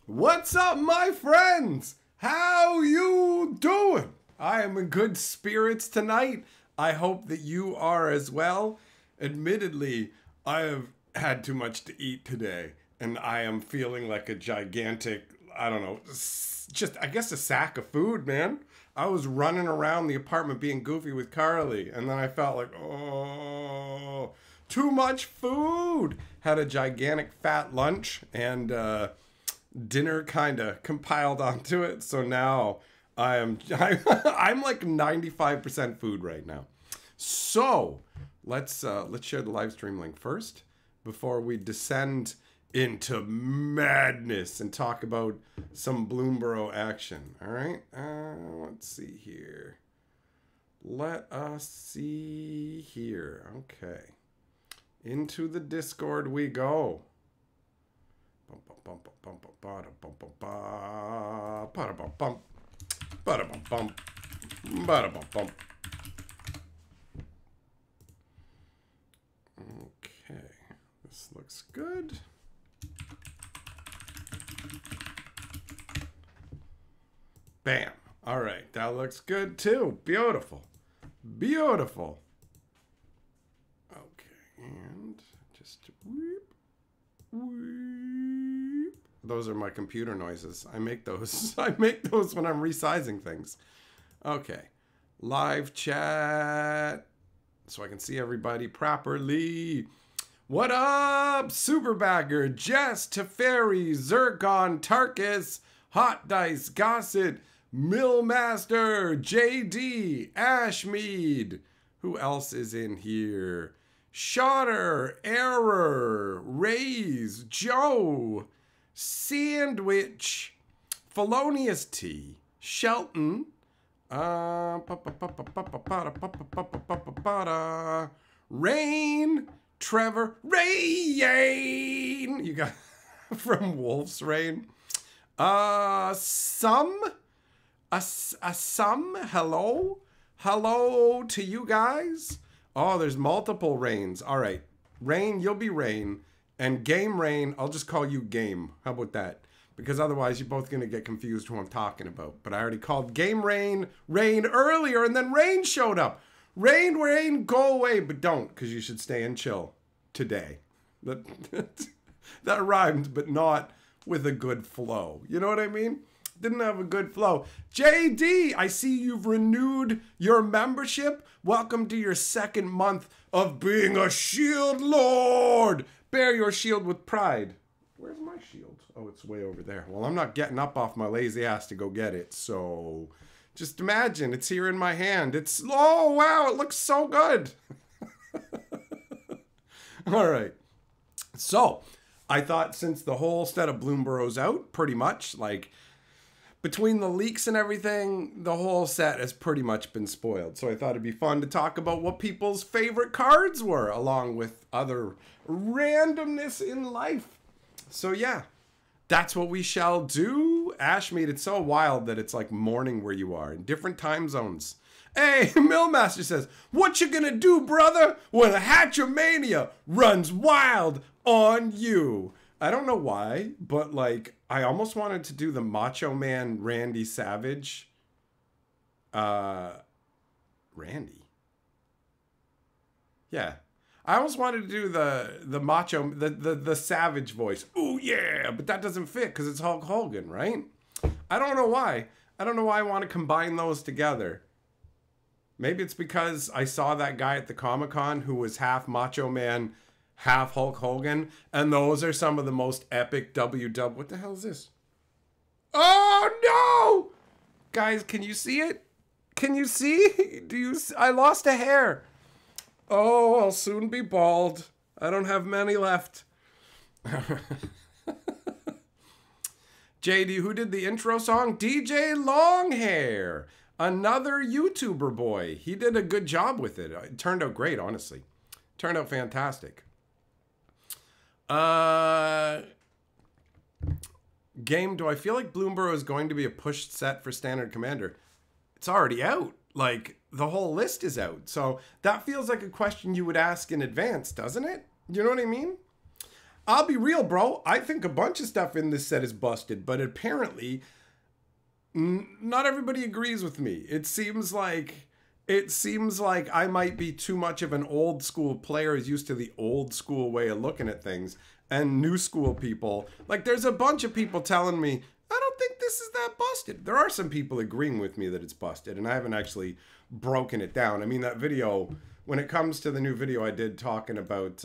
What's up, my friends? How you doing? I am in good spirits tonight. I hope that you are as well. Admittedly, I have had too much to eat today, and I am feeling like a gigantic, I don't know, just, I guess, a sack of food, man. I was running around the apartment being goofy with Carly, and then I felt like, oh, too much food. Had a gigantic fat lunch, and dinner kind of compiled onto it. So now I'm like 95% food right now. So let's share the live stream link first before we descend into madness and talk about some Bloomburrow action. All right, let's see here. Let us see here. Okay, into the Discord we go. Okay, this looks good. Bam. All right, that looks good too. Beautiful. Beautiful. Okay, and just whoop, whoop. Those are my computer noises. I make those. I make those when I'm resizing things. Okay, live chat so I can see everybody properly. What up, Superbagger, Jess, Teferi, Zircon, Tarkus, Hot Dice, Gossett, Millmaster, JD, Ashmead. Who else is in here? Shotter, Error, Rays, Joe, Sandwich, Felonious T, Shelton, Rain, Trevor, Rain. You got from Wolf's Rain. Some, hello? Hello to you guys. Oh, there's multiple Rains. All right. Rain, you'll be Rain. And Game Rain, I'll just call you Game. How about that? Because otherwise you're both going to get confused who I'm talking about. But I already called Game Rain earlier, and then Rain showed up. Rain, go away, but don't, because you should stay and chill today. That rhymed, but not with a good flow. You know what I mean? Didn't have a good flow. JD, I see you've renewed your membership. Welcome to your second month of being a shield lord. Bear your shield with pride. Where's my shield? Oh, it's way over there. Well, I'm not getting up off my lazy ass to go get it. So just imagine it's here in my hand. It's, oh, wow, it looks so good. All right. So I thought since the whole set of Bloomburrow's out, pretty much, like, between the leaks and everything, the whole set has pretty much been spoiled. So I thought it'd be fun to talk about what people's favorite cards were, along with other randomness in life. So yeah, that's what we shall do. Ash made it so wild that it's like morning where you are in different time zones. Hey, Millmaster says, what you gonna do, brother, when a Hatchamania runs wild on you? I don't know why, but like, I almost wanted to do the Macho Man Randy Savage. Randy? Yeah. I almost wanted to do the Macho, the Savage voice. Ooh, yeah, but that doesn't fit because it's Hulk Hogan, right? I don't know why. I don't know why I want to combine those together. Maybe it's because I saw that guy at the Comic-Con who was half Macho Man, half Hulk Hogan, and those are some of the most epic WW. What the hell is this? Oh no! Guys, can you see it? Can you see? Do you? I lost a hair. Oh, I'll soon be bald. I don't have many left. JD, who did the intro song? DJ Longhair. Another YouTuber boy. He did a good job with it. It turned out great, honestly. Turned out fantastic. Game, do I feel like Bloomburrow is going to be a pushed set for Standard Commander? It's already out. Like, the whole list is out. So that feels like a question you would ask in advance, doesn't it? You know what I mean? I'll be real, bro. I think a bunch of stuff in this set is busted, but apparently not everybody agrees with me. It seems like I might be too much of an old school player who's used to the old school way of looking at things, and new school people, like there's a bunch of people telling me, I don't think this is that busted. There are some people agreeing with me that it's busted, and I haven't actually broken it down. I mean, that video, when it comes to the new video I did talking about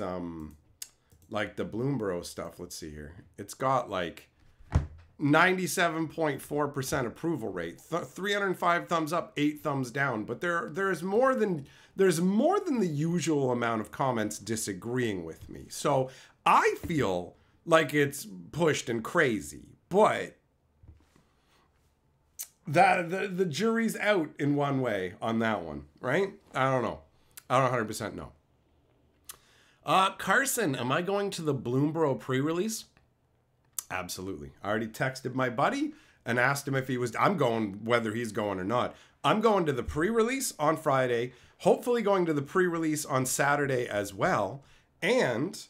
like the Bloomburrow stuff, let's see here. It's got like 97.4% approval rate, 305 thumbs up, 8 thumbs down. But there's more than the usual amount of comments disagreeing with me. So I feel like it's pushed and crazy, but that the jury's out in one way on that one, right? I don't know. I don't 100% know. Carson, am I going to the Bloomburrow pre-release? Absolutely. I already texted my buddy and asked him if he was, I'm going, whether he's going or not. I'm going to the pre-release on Friday, hopefully going to the pre-release on Saturday as well. And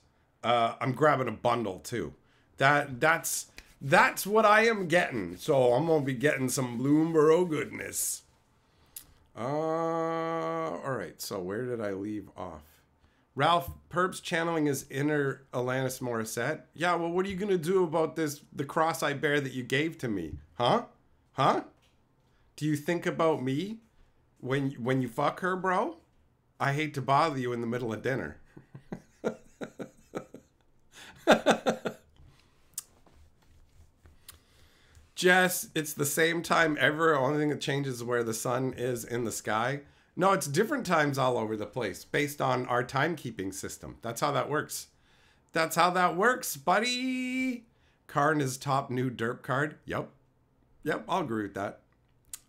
I'm grabbing a bundle too. That's what I am getting. So I'm going to be getting some Bloomburrow goodness. All right. So where did I leave off? Ralph, Perp's channeling his inner Alanis Morissette. Yeah, well, what are you going to do about this, the cross-eyed bear that you gave to me? Huh? Huh? Do you think about me when you fuck her, bro? I hate to bother you in the middle of dinner. Jess, it's the same time ever. Only thing that changes is where the sun is in the sky. No, it's different times all over the place based on our timekeeping system. That's how that works. That's how that works, buddy. Karn is top new derp card. Yep, I'll agree with that.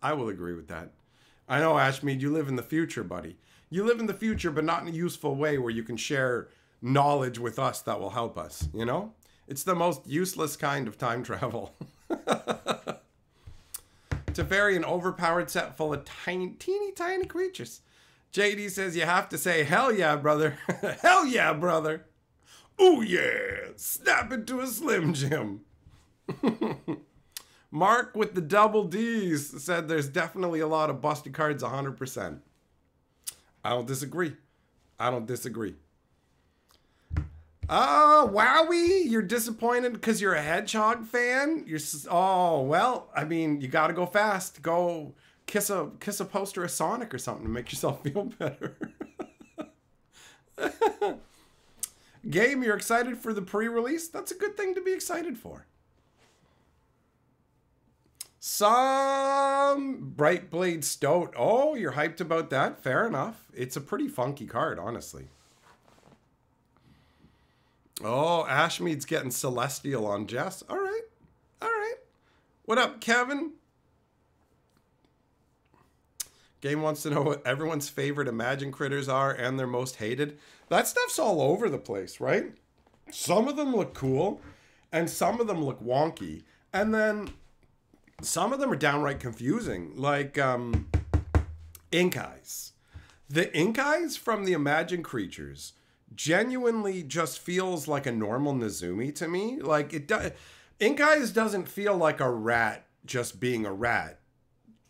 I will agree with that. I know, Ashmead, you live in the future, buddy. You live in the future, but not in a useful way where you can share knowledge with us that will help us, you know? It's the most useless kind of time travel. It's a very an overpowered set full of teeny tiny creatures. JD says you have to say, hell yeah, brother. Hell yeah, brother. Ooh yeah. Snap into a Slim Jim. Mark with the double D's said there's definitely a lot of busted cards, 100%. I don't disagree. Oh, wowie, you're disappointed because you're a Hedgehog fan? Oh, well, I mean, you got to go fast. Go kiss a poster of Sonic or something to make yourself feel better. Game, you're excited for the pre-release? That's a good thing to be excited for. Some Bright Blade Stoat. Oh, you're hyped about that? Fair enough. It's a pretty funky card, honestly. Oh, Ashmead's getting Celestial on Jess. All right. What up, Kevin? Game wants to know what everyone's favorite Imagine critters are and their most hated. That stuff's all over the place, right? Some of them look cool, and some of them look wonky. And then some of them are downright confusing, like Ink Eyes. The Ink Eyes from the Imagine creatures genuinely just feels like a normal Nezumi to me. Like Ink Eyes doesn't feel like a rat just being a rat.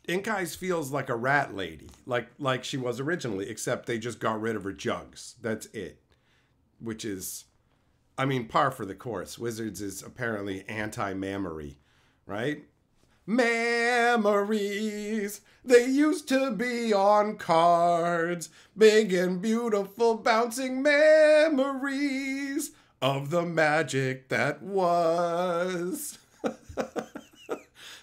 Ink Eyes feels like a rat lady, like she was originally, except they just got rid of her jugs. That's it. Which is, I mean, par for the course. Wizards is apparently anti-mammary, right? Memories, they used to be on cards, big and beautiful bouncing memories of the magic that was.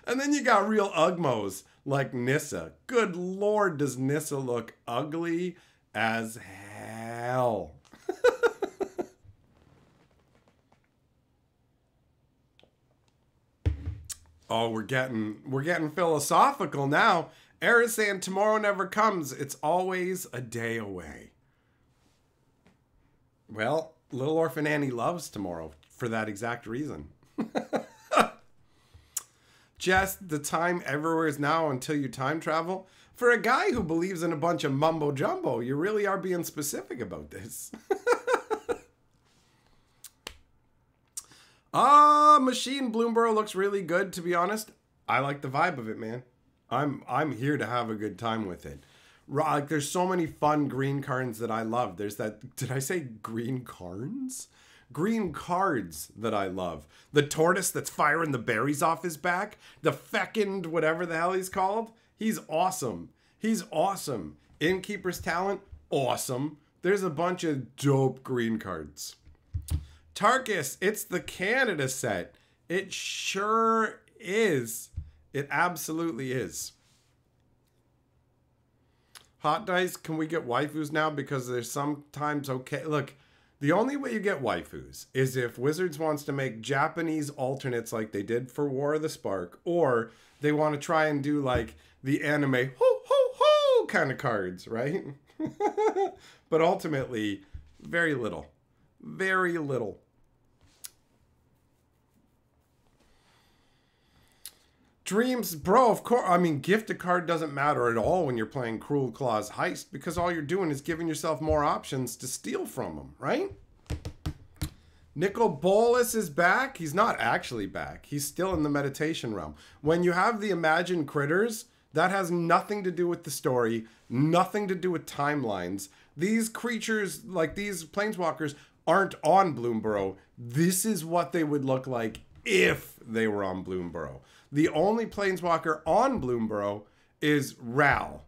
And then you got real Ugmos like Nissa. Good Lord, does Nissa look ugly as hell. Oh, we're getting philosophical now. Era's saying tomorrow never comes. It's always a day away. Well, Little Orphan Annie loves tomorrow for that exact reason. Jess, the time everywhere is now until you time travel. For a guy who believes in a bunch of mumbo jumbo, you really are being specific about this. Machine Bloomburrow looks really good, to be honest. I like the vibe of it, man. I'm here to have a good time with it. Like, there's so many fun green cards that I love. There's that, did I say green cards? Green cards that I love. The tortoise that's firing the berries off his back. The fecund, whatever the hell he's called. He's awesome. He's awesome. Innkeeper's Talent, awesome. There's a bunch of dope green cards. Tarkus, it's the Canada set. It sure is. It absolutely is. Hot Dice, can we get waifus now? Because there's sometimes okay. Look, the only way you get waifus is if Wizards wants to make Japanese alternates like they did for War of the Spark, or they want to try and do like the anime ho ho ho kind of cards, right? But ultimately, very little. Very little. Dreams, bro, of course. I mean, gifted card doesn't matter at all when you're playing Cruel Claw's Heist, because all you're doing is giving yourself more options to steal from them, right? Nicol Bolas is back. He's not actually back. He's still in the meditation realm. When you have the imagined critters, that has nothing to do with the story, nothing to do with timelines. These creatures, like these planeswalkers, aren't on Bloomburrow. This is what they would look like if they were on Bloomburrow. The only planeswalker on Bloomburrow is Ral.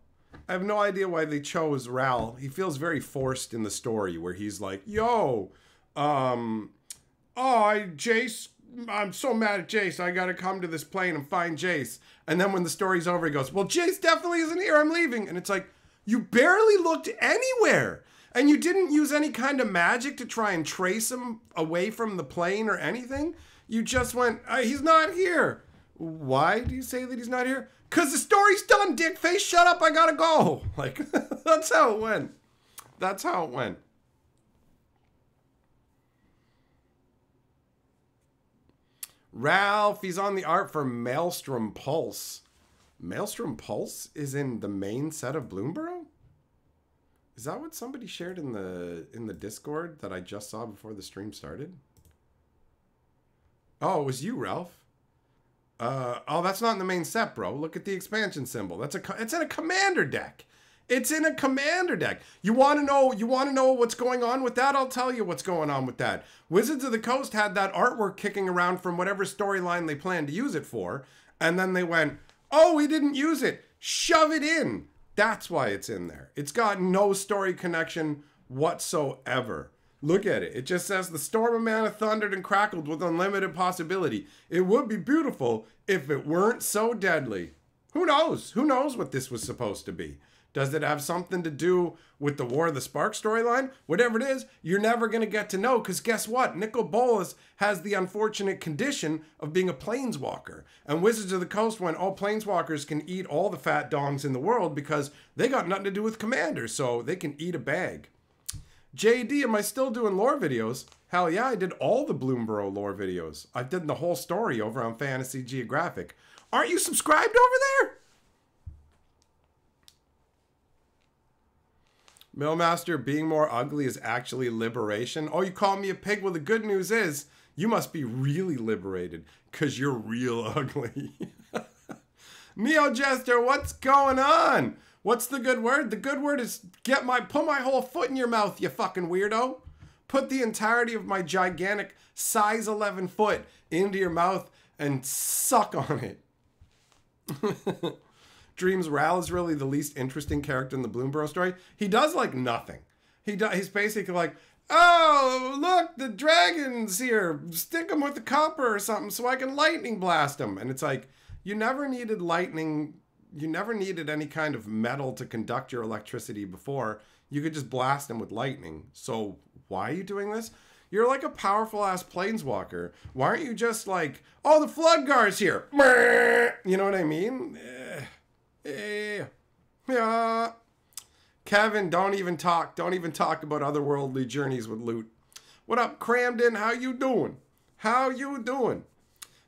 I have no idea why they chose Ral. He feels very forced in the story where he's like, yo, Jace, I'm so mad at Jace. I gotta come to this plane and find Jace. And then when the story's over, he goes, well, Jace definitely isn't here. I'm leaving. And it's like, you barely looked anywhere. And you didn't use any kind of magic to try and trace him away from the plane or anything. You just went, he's not here. Why do you say that he's not here? Because the story's done, dickface. Shut up, I gotta go. Like, that's how it went. That's how it went. Ralph, he's on the art for Maelstrom Pulse. Maelstrom Pulse is in the main set of Bloomburrow? Is that what somebody shared in the Discord that I just saw before the stream started? Oh, it was you, Ralph. Oh, that's not in the main set, bro. Look at the expansion symbol. It's in a commander deck. It's in a commander deck. You want to know what's going on with that? I'll tell you what's going on with that. Wizards of the Coast had that artwork kicking around from whatever storyline they planned to use it for, and then they went, "Oh, we didn't use it. Shove it in." That's why it's in there. It's got no story connection whatsoever. Look at it. It just says the storm of mana thundered and crackled with unlimited possibility. It would be beautiful if it weren't so deadly. Who knows? Who knows what this was supposed to be? Does it have something to do with the War of the Spark storyline? Whatever it is, you're never going to get to know, because guess what? Nicol Bolas has the unfortunate condition of being a planeswalker. And Wizards of the Coast went, oh, planeswalkers can eat all the fat dongs in the world because they got nothing to do with commanders, so they can eat a bag. JD, am I still doing lore videos? Hell yeah, I did all the Bloomburrow lore videos. I did the whole story over on Fantasy Geographic. Aren't you subscribed over there? Millmaster, being more ugly is actually liberation. Oh, you call me a pig? Well, the good news is you must be really liberated because you're real ugly. Neo Jester, what's going on? What's the good word? The good word is put my whole foot in your mouth, you fucking weirdo. Put the entirety of my gigantic size 11 foot into your mouth and suck on it. Dreams Ral is really the least interesting character in the Bloomburrow story. He does like nothing. He's basically like, oh, look, the dragon's here. Stick him with the copper or something so I can lightning blast him. And it's like, you never needed lightning. You never needed any kind of metal to conduct your electricity before. You could just blast them with lightning. So why are you doing this? You're like a powerful ass planeswalker. Why aren't you just like, oh, the flood guard's here. You know what I mean? Yeah. Kevin, don't even talk. Don't even talk about otherworldly journeys with loot. What up, Cramden? How you doing? How you doing?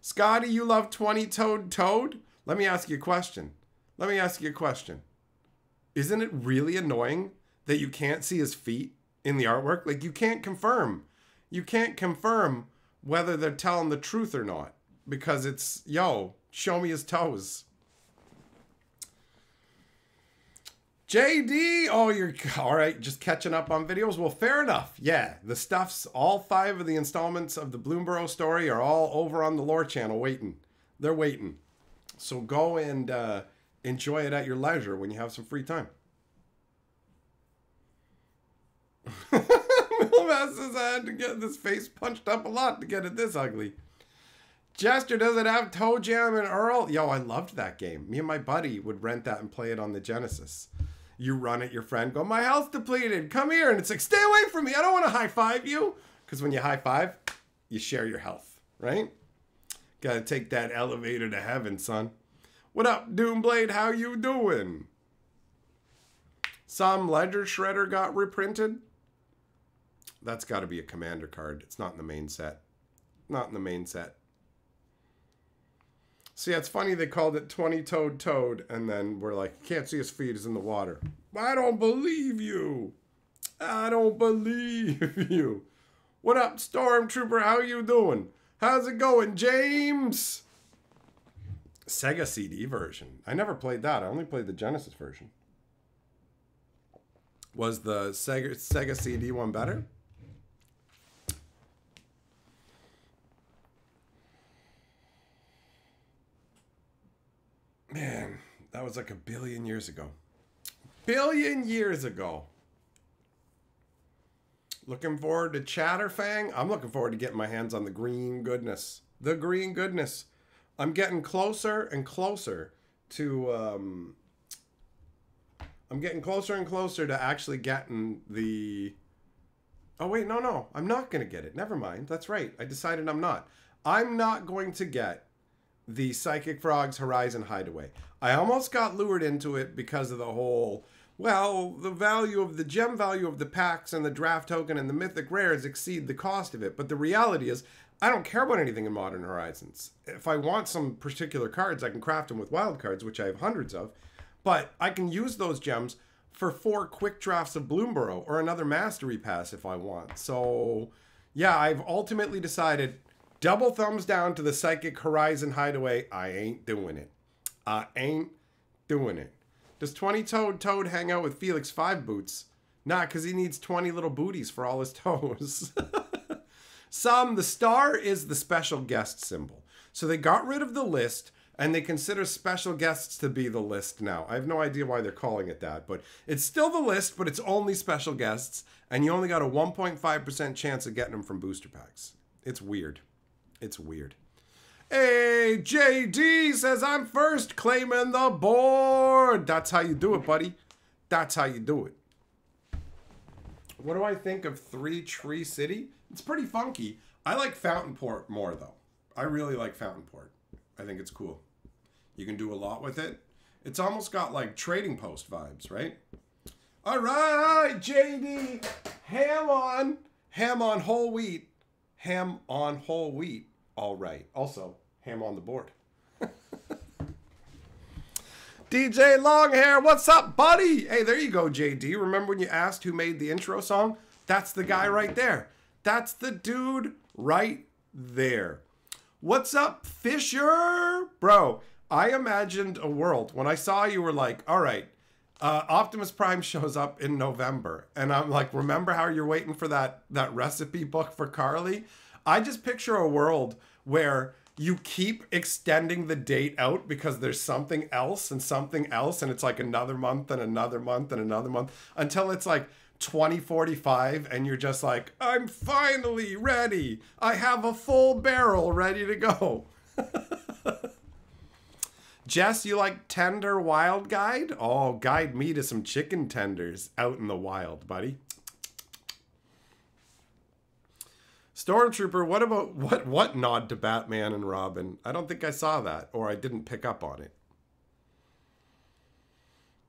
Scotty, you love 20-toed toad? Let me ask you a question. Isn't it really annoying that you can't see his feet in the artwork? Like, you can't confirm whether they're telling the truth or not. Because it's, yo, show me his toes. JD, oh, you're all right, just catching up on videos. Well, fair enough. Yeah, the stuff's, all 5 of the installments of the Bloomburrow story are all over on the lore channel waiting. They're waiting. So go and enjoy it at your leisure when you have some free time. Milmas says I had to get this face punched up a lot to get it this ugly. Jester, does it have Toe Jam and Earl? Yo, I loved that game. Me and my buddy would rent that and play it on the Genesis. You run at your friend, go, my health's depleted, come here. And it's like, stay away from me. I don't want to high five you. Because when you high five, you share your health, right? Gotta take that elevator to heaven, son. What up, Doomblade? How you doing? Some Ledger Shredder got reprinted. That's got to be a commander card. It's not in the main set. Not in the main set. See, it's funny they called it 20-toed toad, and then we're like, can't see his feet, he's in the water. I don't believe you. I don't believe you. What up, Stormtrooper? How you doing? How's it going, James? Sega CD version. I never played that. I only played the Genesis version. Was the Sega CD one better? Man, that was like a billion years ago. Billion years ago. Looking forward to Chatterfang. I'm looking forward to getting my hands on the green goodness. The green goodness. I'm getting closer and closer to... I'm getting closer and closer to actually getting the... Oh, wait, no. I'm not going to get it. Never mind. That's right. I decided I'm not. I'm not going to get the Psychic Frogs Horizon Hideaway. I almost got lured into it because of the whole, well, the value of the gem value of the packs and the draft token and the mythic rares exceed the cost of it. But the reality is, I don't care about anything in Modern Horizons. If I want some particular cards, I can craft them with wild cards, which I have hundreds of. But I can use those gems for 4 quick drafts of Bloomburrow or another Mastery Pass if I want. So, yeah, I've ultimately decided... Double thumbs down to the Psychic Horizon Hideaway. I ain't doing it. I ain't doing it. Does 20-toed Toad hang out with Felix 5 Boots? Nah, because he needs 20 little booties for all his toes. The star is the special guest symbol. So they got rid of the list, and they consider special guests to be the list now. I have no idea why they're calling it that, but it's still the list, but it's only special guests, and you only got a 1.5% chance of getting them from booster packs. It's weird. It's weird. Hey, JD says I'm first, claiming the board. That's how you do it, buddy. That's how you do it. What do I think of 3 Tree City? It's pretty funky. I like Fountainport more, though. I really like Fountainport. I think it's cool. You can do a lot with it. It's almost got like Trading Post vibes, right? All right, JD. Ham on whole wheat. Ham on whole wheat. All right. Also, ham on the board. DJ Longhair, what's up, buddy? Hey, there you go, JD. Remember when you asked who made the intro song? That's the guy right there. That's the dude right there. What's up, Fisher? Bro, I imagined a world. When I saw you were like, all right, Optimus Prime shows up in November. And I'm like, remember how you're waiting for that recipe book for Carly? I just picture a world where you keep extending the date out because there's something else, and it's like another month and another month and another month until it's like 2045 and you're just like, I'm finally ready. I have a full barrel ready to go. Jess, you like Tender Wild Guide? Oh, guide me to some chicken tenders out in the wild, buddy. Stormtrooper, what about what nod to Batman and Robin? I don't think I saw that, or I didn't pick up on it.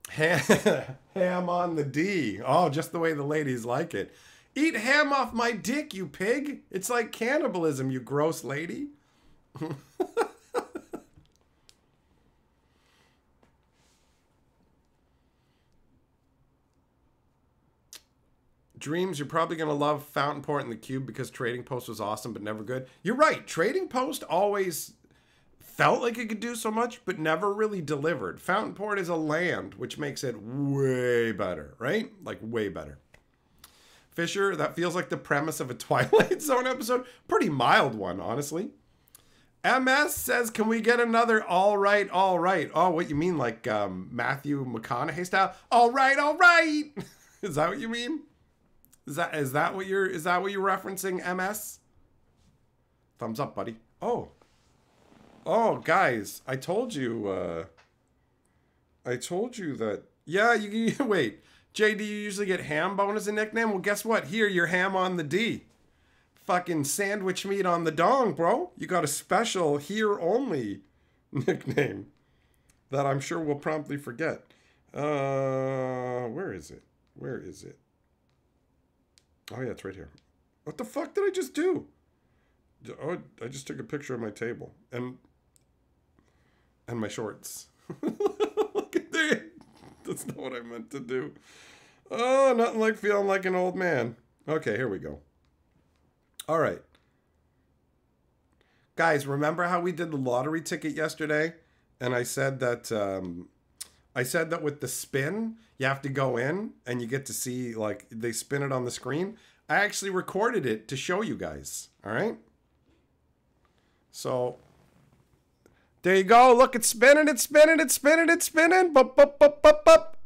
Ham on the D. Oh, just the way the ladies like it. Eat ham off my dick, you pig. It's like cannibalism, you gross lady. Dreams, you're probably going to love Fountain Port and the Cube because Trading Post was awesome but never good. You're right. Trading Post always felt like it could do so much but never really delivered. Fountain Port is a land, which makes it way better, right? Like, way better. Fisher, that feels like the premise of a Twilight Zone episode. Pretty mild one, honestly. MS says, can we get another all right, all right? Oh, what you mean, like Matthew McConaughey style? All right, all right. Is that what you mean? Is that what you're referencing, MS? Thumbs up, buddy. Oh, guys, I told you that. Yeah, you wait. JD, you usually get ham bone as a nickname. Well, guess what? Here, you're ham on the D. Fucking sandwich meat on the dong, bro. You got a special here only nickname that I'm sure we'll promptly forget. Where is it? Where is it? Oh yeah, it's right here. What the fuck did I just do? Oh, I just took a picture of my table and my shorts. Look at that. That's not what I meant to do. Oh, nothing like feeling like an old man. Okay, here we go. All right. Guys, remember how we did the lottery ticket yesterday? And I said that with the spin, you have to go in and you get to see, like, they spin it on the screen. I actually recorded it to show you guys. All right? So, there you go. Look, it's spinning, it's spinning, it's spinning, it's spinning. Bup, bup, bup, bup, bup.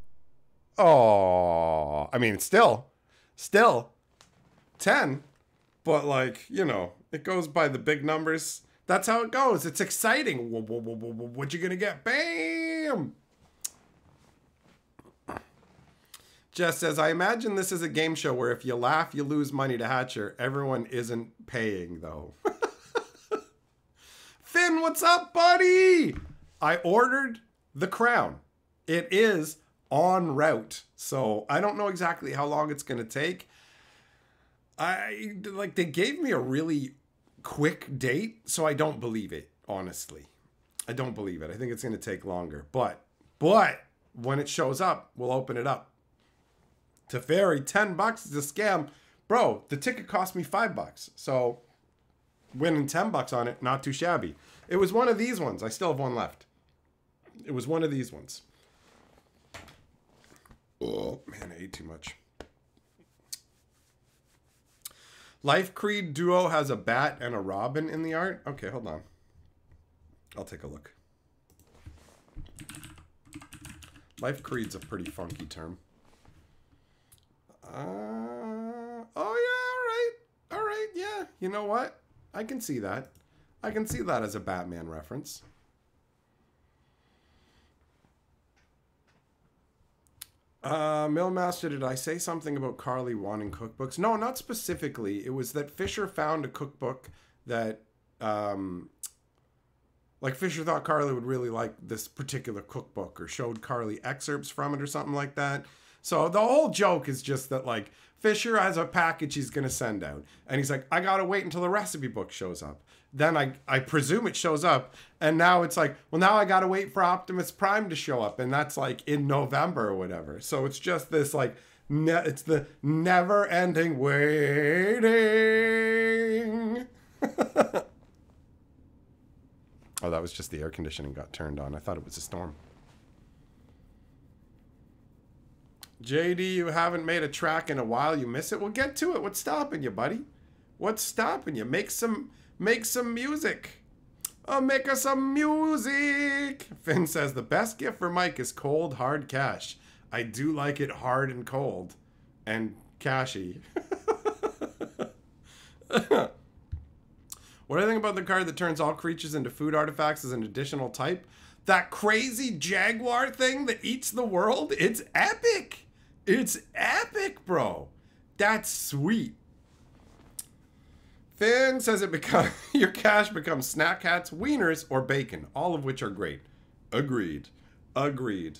Oh, I mean, it's still 10. But, like, you know, it goes by the big numbers. That's how it goes. It's exciting. What you gonna get? Bam! Jess says, I imagine this is a game show where if you laugh, you lose money to Hatcher. Everyone isn't paying, though. Finn, what's up, buddy? I ordered the crown. It is en route. So, I don't know exactly how long it's going to take. They gave me a really quick date, so I don't believe it, honestly. I don't believe it. I think it's going to take longer. But when it shows up, we'll open it up. Teferi, $10 is a scam. Bro, the ticket cost me $5. So winning $10 on it, not too shabby. It was one of these ones. I still have one left. It was one of these ones. Oh, man, I ate too much. Life Creed Duo has a bat and a robin in the art. Okay, hold on. I'll take a look. Life Creed's a pretty funky term. Oh, yeah, all right, yeah. You know what? I can see that. I can see that as a Batman reference. Millmaster, did I say something about Carly wanting cookbooks? No, not specifically. It was that Fisher found a cookbook that, like Fisher thought Carly would really like this particular cookbook or showed Carly excerpts from it or something like that. So the whole joke is just that, like, Fisher has a package he's going to send out. And he's like, I got to wait until the recipe book shows up. Then I presume it shows up. And now it's like, well, now I got to wait for Optimus Prime to show up. And that's like in November or whatever. So it's just this like, it's the never ending waiting. Oh, that was just the air conditioning got turned on. I thought it was a storm. JD, you haven't made a track in a while. You miss it? Well, get to it. What's stopping you, buddy? What's stopping you? Make some music. Oh, make us some music. Finn says, the best gift for Mike is cold, hard cash. I do like it hard and cold. And cashy. What do I think about the card that turns all creatures into food artifacts as an additional type? That crazy jaguar thing that eats the world? It's epic. It's epic, bro. That's sweet. Finn says your cash becomes snack hats, wieners, or bacon, all of which are great. Agreed. Agreed.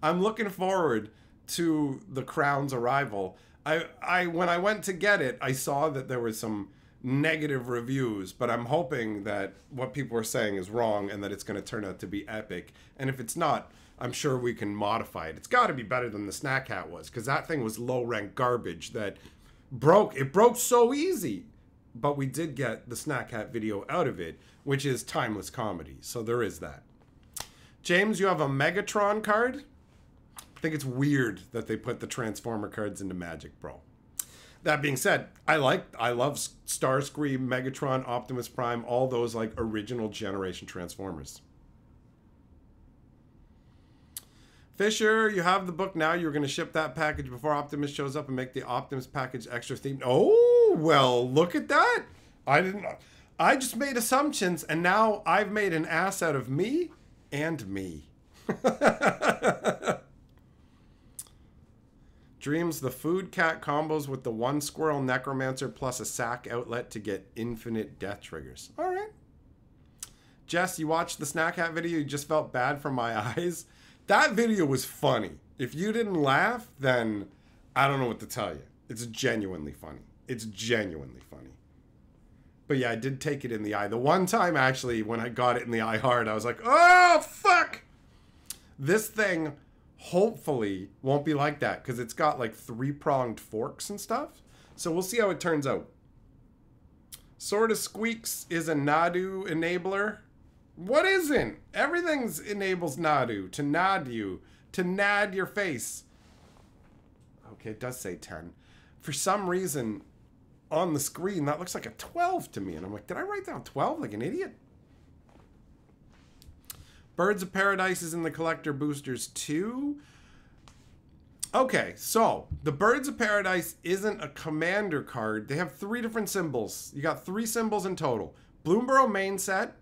I'm looking forward to the crown's arrival. When I went to get it, I saw that there was some negative reviews, but I'm hoping that what people are saying is wrong and that it's going to turn out to be epic. And if it's not, I'm sure we can modify it. It's got to be better than the snack hat was, because that thing was low-rank garbage that broke. It broke so easy. But we did get the Snack Hat video out of it, which is timeless comedy. So there is that. James, you have a Megatron card? I think it's weird that they put the Transformer cards into Magic, bro. That being said, I love Starscream, Megatron, Optimus Prime, all those like original generation Transformers. Fisher, you have the book now. You're going to ship that package before Optimus shows up and make the Optimus package extra themed. Oh, well, look at that. I just made assumptions, and now I've made an ass out of me and me. Dreams, the food cat combos with the one squirrel necromancer plus a sack outlet to get infinite death triggers. All right. Jess, you watched the Snack Hat video. You just felt bad for my eyes. That video was funny. If you didn't laugh, then I don't know what to tell you. It's genuinely funny. It's genuinely funny. But yeah, I did take it in the eye. The one time, actually, when I got it in the eye hard, I was like, oh, fuck! This thing hopefully won't be like that because it's got like 3-pronged forks and stuff. So we'll see how it turns out. Sorta Squeaks is a Nadu enabler. What isn't? Everything's enables Nadu. To nod you. To nad your face. Okay, it does say 10. For some reason, on the screen, that looks like a 12 to me. And I'm like, did I write down 12 like an idiot? Birds of Paradise is in the collector boosters too. Okay, so the Birds of Paradise isn't a commander card. They have 3 different symbols. You got 3 symbols in total. Bloomburrow main set,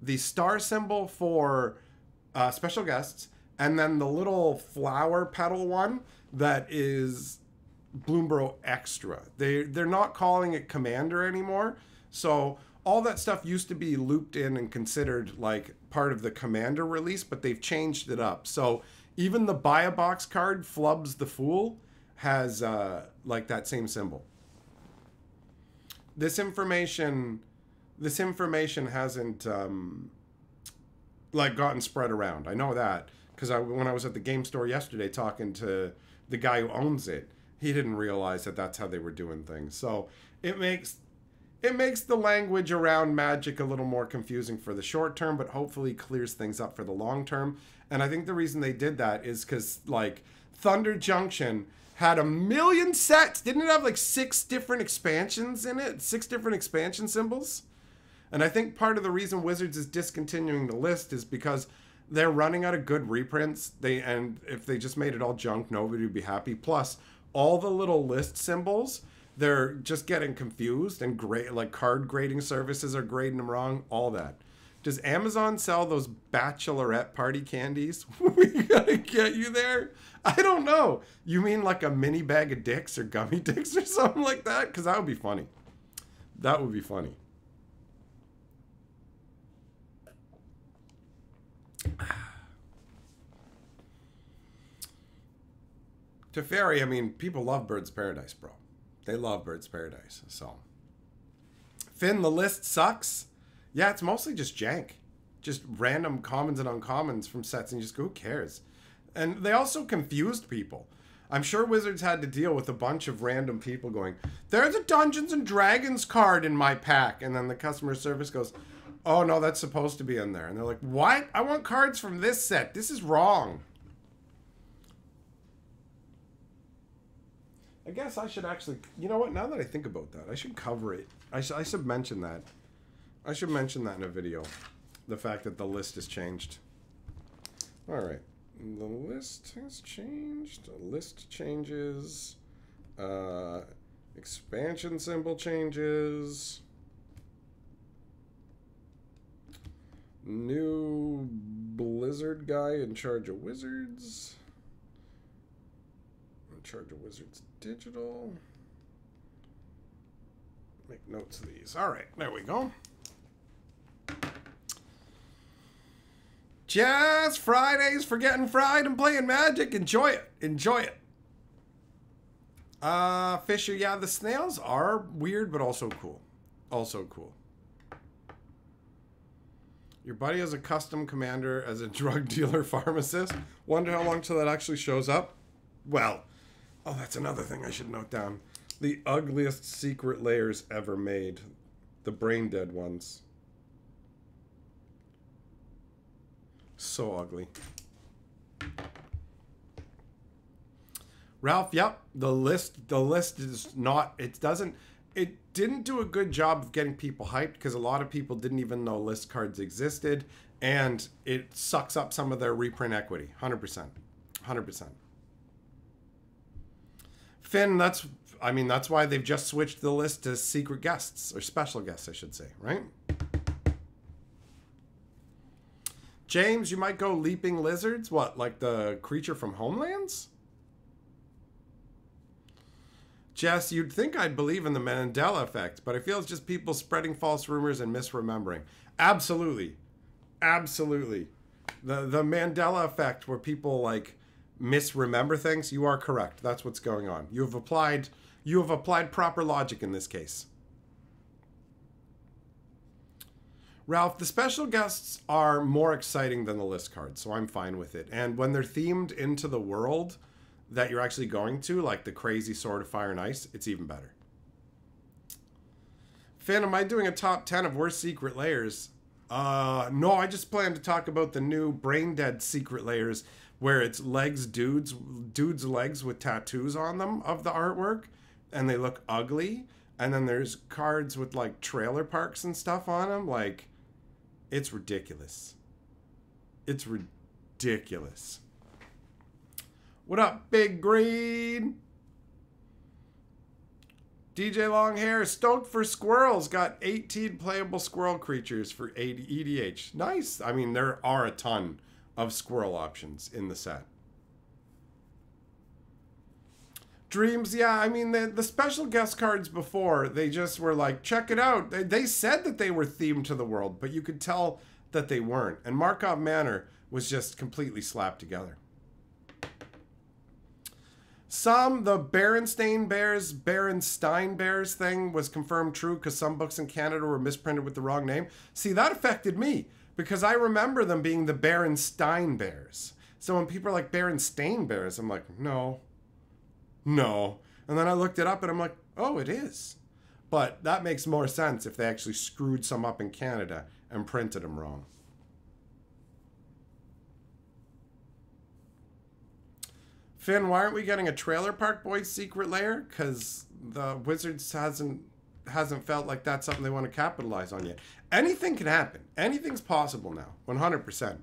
the star symbol for special guests, and then the little flower petal one that is Bloomburrow Extra. They're not calling it Commander anymore. So all that stuff used to be looped in and considered like part of the Commander release, but they've changed it up. So even the Buy a Box card, Flubs the Fool, has like that same symbol. This information hasn't like gotten spread around. I know that because when I was at the game store yesterday talking to the guy who owns it, he didn't realize that that's how they were doing things. So it makes the language around Magic a little more confusing for the short term, but hopefully clears things up for the long term. And I think the reason they did that is because like Thunder Junction had 1 million sets. Didn't it have like 6 different expansions in it? 6 different expansion symbols? And I think part of the reason Wizards is discontinuing the list is because they're running out of good reprints. And if they just made it all junk, nobody would be happy. Plus, all the little list symbols, they're just getting confused, and like card grading services are grading them wrong, all that. Does Amazon sell those bachelorette party candies? We gotta get you there. I don't know. You mean like a mini bag of dicks or gummy dicks or something like that? Because that would be funny. That would be funny. Teferi, I mean, people love Birds of Paradise, bro. They love Birds of Paradise, so. Finn, the list sucks. Yeah, it's mostly just jank. Just random commons and uncommons from sets, and you just go, who cares? And they also confused people. I'm sure Wizards had to deal with a bunch of random people going, there's a Dungeons and Dragons card in my pack. And then the customer service goes, oh, no, that's supposed to be in there. And they're like, what? I want cards from this set. This is wrong. I guess I should actually, you know what, now that I think about that, I should cover it. I should mention that. I should mention that in a video. The fact that the list has changed. All right. The list has changed. List changes. Expansion symbol changes. New Blizzard guy in charge of Wizards. In charge of Wizards Digital. Make notes of these. All right, there we go. Just Fridays for getting fried and playing Magic. Enjoy it. Enjoy it. Fisher, yeah, the snails are weird, but also cool. Also cool. Your buddy has a custom commander as a drug dealer pharmacist. Wonder how long till that actually shows up? Well, oh, that's another thing I should note down. The ugliest secret layers ever made. The brain dead ones. So ugly. Ralph, yep. The list is not, it didn't do a good job of getting people hyped because a lot of people didn't even know list cards existed, and it sucks up some of their reprint equity. 100%. 100%. Finn, that's why they've just switched the list to secret guests, or special guests, I should say, right? James, you might go leaping lizards? What, like the creature from Homelands? Jess, you'd think I'd believe in the Mandela effect, but I feel it's just people spreading false rumors and misremembering. Absolutely. Absolutely. The Mandela effect, where people like misremember things, you are correct. That's what's going on. You have applied proper logic in this case. Ralph, the special guests are more exciting than the list cards, so I'm fine with it. And when they're themed into the world that you're actually going to, like the crazy Sword of Fire and Ice, it's even better. Finn, am I doing a top 10 of worst secret layers? No, I just plan to talk about the new brain dead secret layers where it's dudes' legs with tattoos on them of the artwork, and they look ugly. And then there's cards with like trailer parks and stuff on them. Like, it's ridiculous. It's ridiculous. What up, Big Green? DJ Longhair, stoked for squirrels. Got 18 playable squirrel creatures for EDH. Nice. I mean, there are a ton of squirrel options in the set. Dreams, yeah, I mean, the special guest cards before, they just were like, check it out. They said that they were themed to the world, but you could tell that they weren't. And Markov Manor was just completely slapped together. The Berenstain Bears thing was confirmed true because some books in Canada were misprinted with the wrong name. See, that affected me because I remember them being the Berenstain Bears. So when people are like Berenstain Bears, I'm like, no. And then I looked it up and I'm like, oh, it is. But that makes more sense if they actually screwed some up in Canada and printed them wrong. Finn, why aren't we getting a Trailer Park Boys secret layer? Because the Wizards hasn't felt like that's something they want to capitalize on yet. Anything can happen. Anything's possible now. 100%.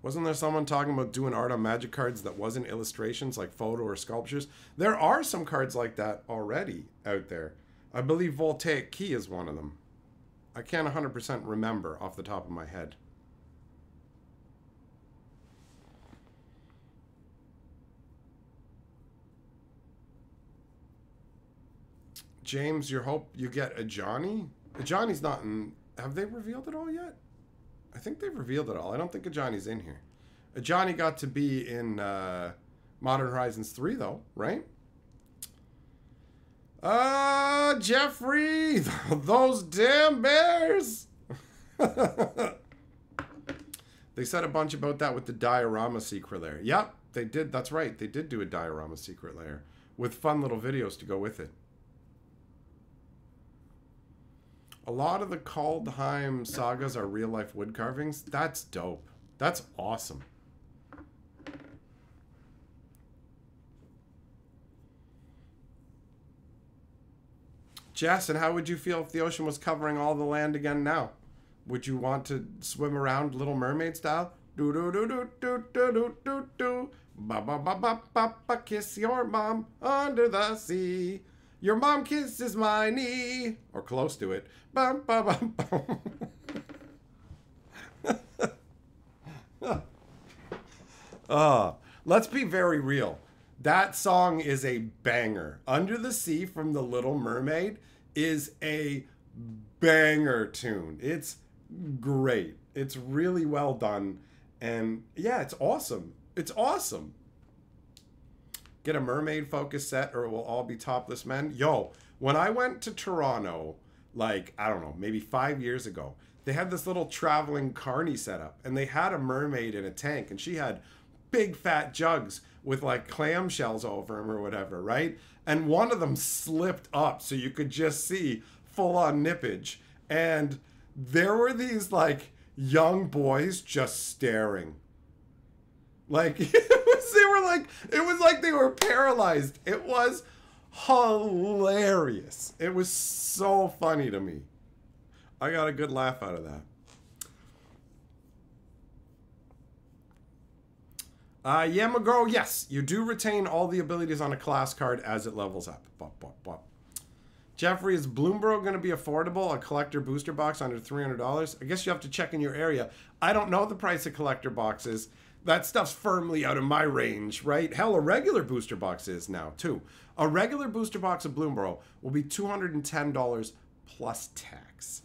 Wasn't there someone talking about doing art on Magic cards that wasn't illustrations, like photo or sculptures? There are some cards like that already out there. I believe Voltaic Key is one of them. I can't 100% remember off the top of my head. James, you hope you get a Johnny? A Johnny's not in... Have they revealed it all yet? I think they've revealed it all. I don't think a Johnny's in here. A Johnny got to be in Modern Horizons 3, though, right? Jeffrey! Those damn bears! They said a bunch about that with the diorama secret layer. Yep, they did. That's right. They did do a diorama secret layer with fun little videos to go with it. A lot of the Kaldheim sagas are real-life wood carvings. That's dope. That's awesome. Jess, and how would you feel if the ocean was covering all the land again now? Would you want to swim around Little Mermaid style? Do do do do do do do do do. Ba ba ba ba ba ba. Kiss your mom under the sea. Your mom kisses my knee, or close to it. Bum, bum, bum, bum. Let's be very real. That song is a banger. Under the Sea from The Little Mermaid is a banger tune. It's great. It's really well done. And yeah, it's awesome. It's awesome. Get a mermaid focus set or it will all be topless men. Yo, when I went to Toronto, like, I don't know, maybe 5 years ago, they had this little traveling carny set up and they had a mermaid in a tank and she had big fat jugs with like clamshells over them or whatever, right? And one of them slipped up so you could just see full on nippage. And there were these like young boys just staring. Like it was like they were paralyzed. It was hilarious. It was so funny to me. I got a good laugh out of that. Yeah, McGraw, yes, you do retain all the abilities on a class card as it levels up. Bop, bop, bop. Jeffrey, is Bloomburrow going to be affordable? A collector booster box under $300? I guess you have to check in your area. I don't know the price of collector boxes. That stuff's firmly out of my range, right? Hell, a regular booster box is now, too. A regular booster box of Bloomburrow will be $210 plus tax.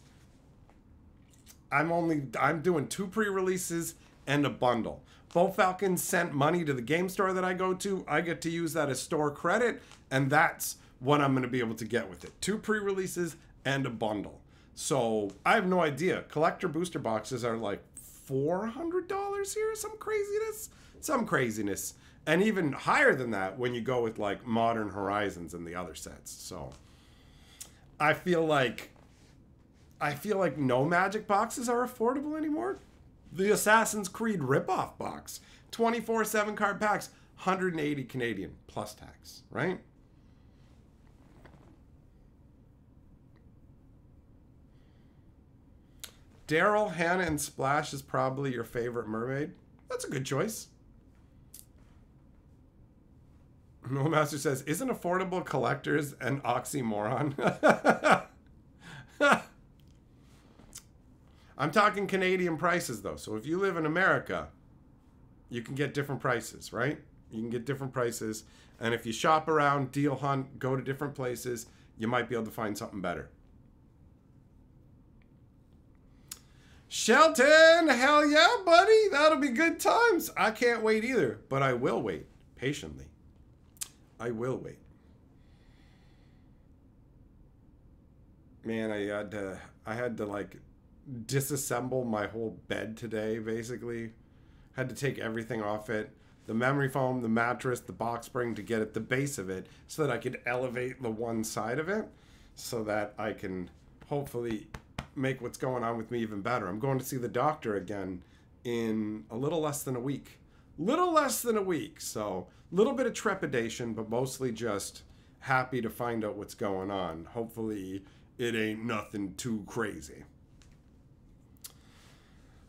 I'm doing 2 pre-releases and a bundle. Bo Falcon sent money to the game store that I go to. I get to use that as store credit, and that's what I'm going to be able to get with it. 2 pre-releases and a bundle. So I have no idea. Collector booster boxes are like $400 here. Some craziness. And even higher than that when you go with like Modern Horizons and the other sets. So I feel like no Magic boxes are affordable anymore. The Assassin's Creed ripoff box, 24/7 card packs, 180 Canadian plus tax, right? Daryl, Hannah, and Splash is probably your favorite mermaid. That's a good choice. No Master says, isn't affordable collectors an oxymoron? I'm talking Canadian prices, though. So if you live in America, you can get different prices, right? You can get different prices. And if you shop around, deal hunt, go to different places, you might be able to find something better. Shelton, hell yeah, buddy. That'll be good times. I can't wait either, but I will wait patiently. I will wait. Man, I had to like disassemble my whole bed today, basically. Had to take everything off it. The memory foam, the mattress, the box spring to get at the base of it so that I could elevate the one side of it so that I can hopefully make what's going on with me even better. I'm going to see the doctor again in a little less than a week. So a little bit of trepidation, but mostly just happy to find out what's going on. Hopefully it ain't nothing too crazy.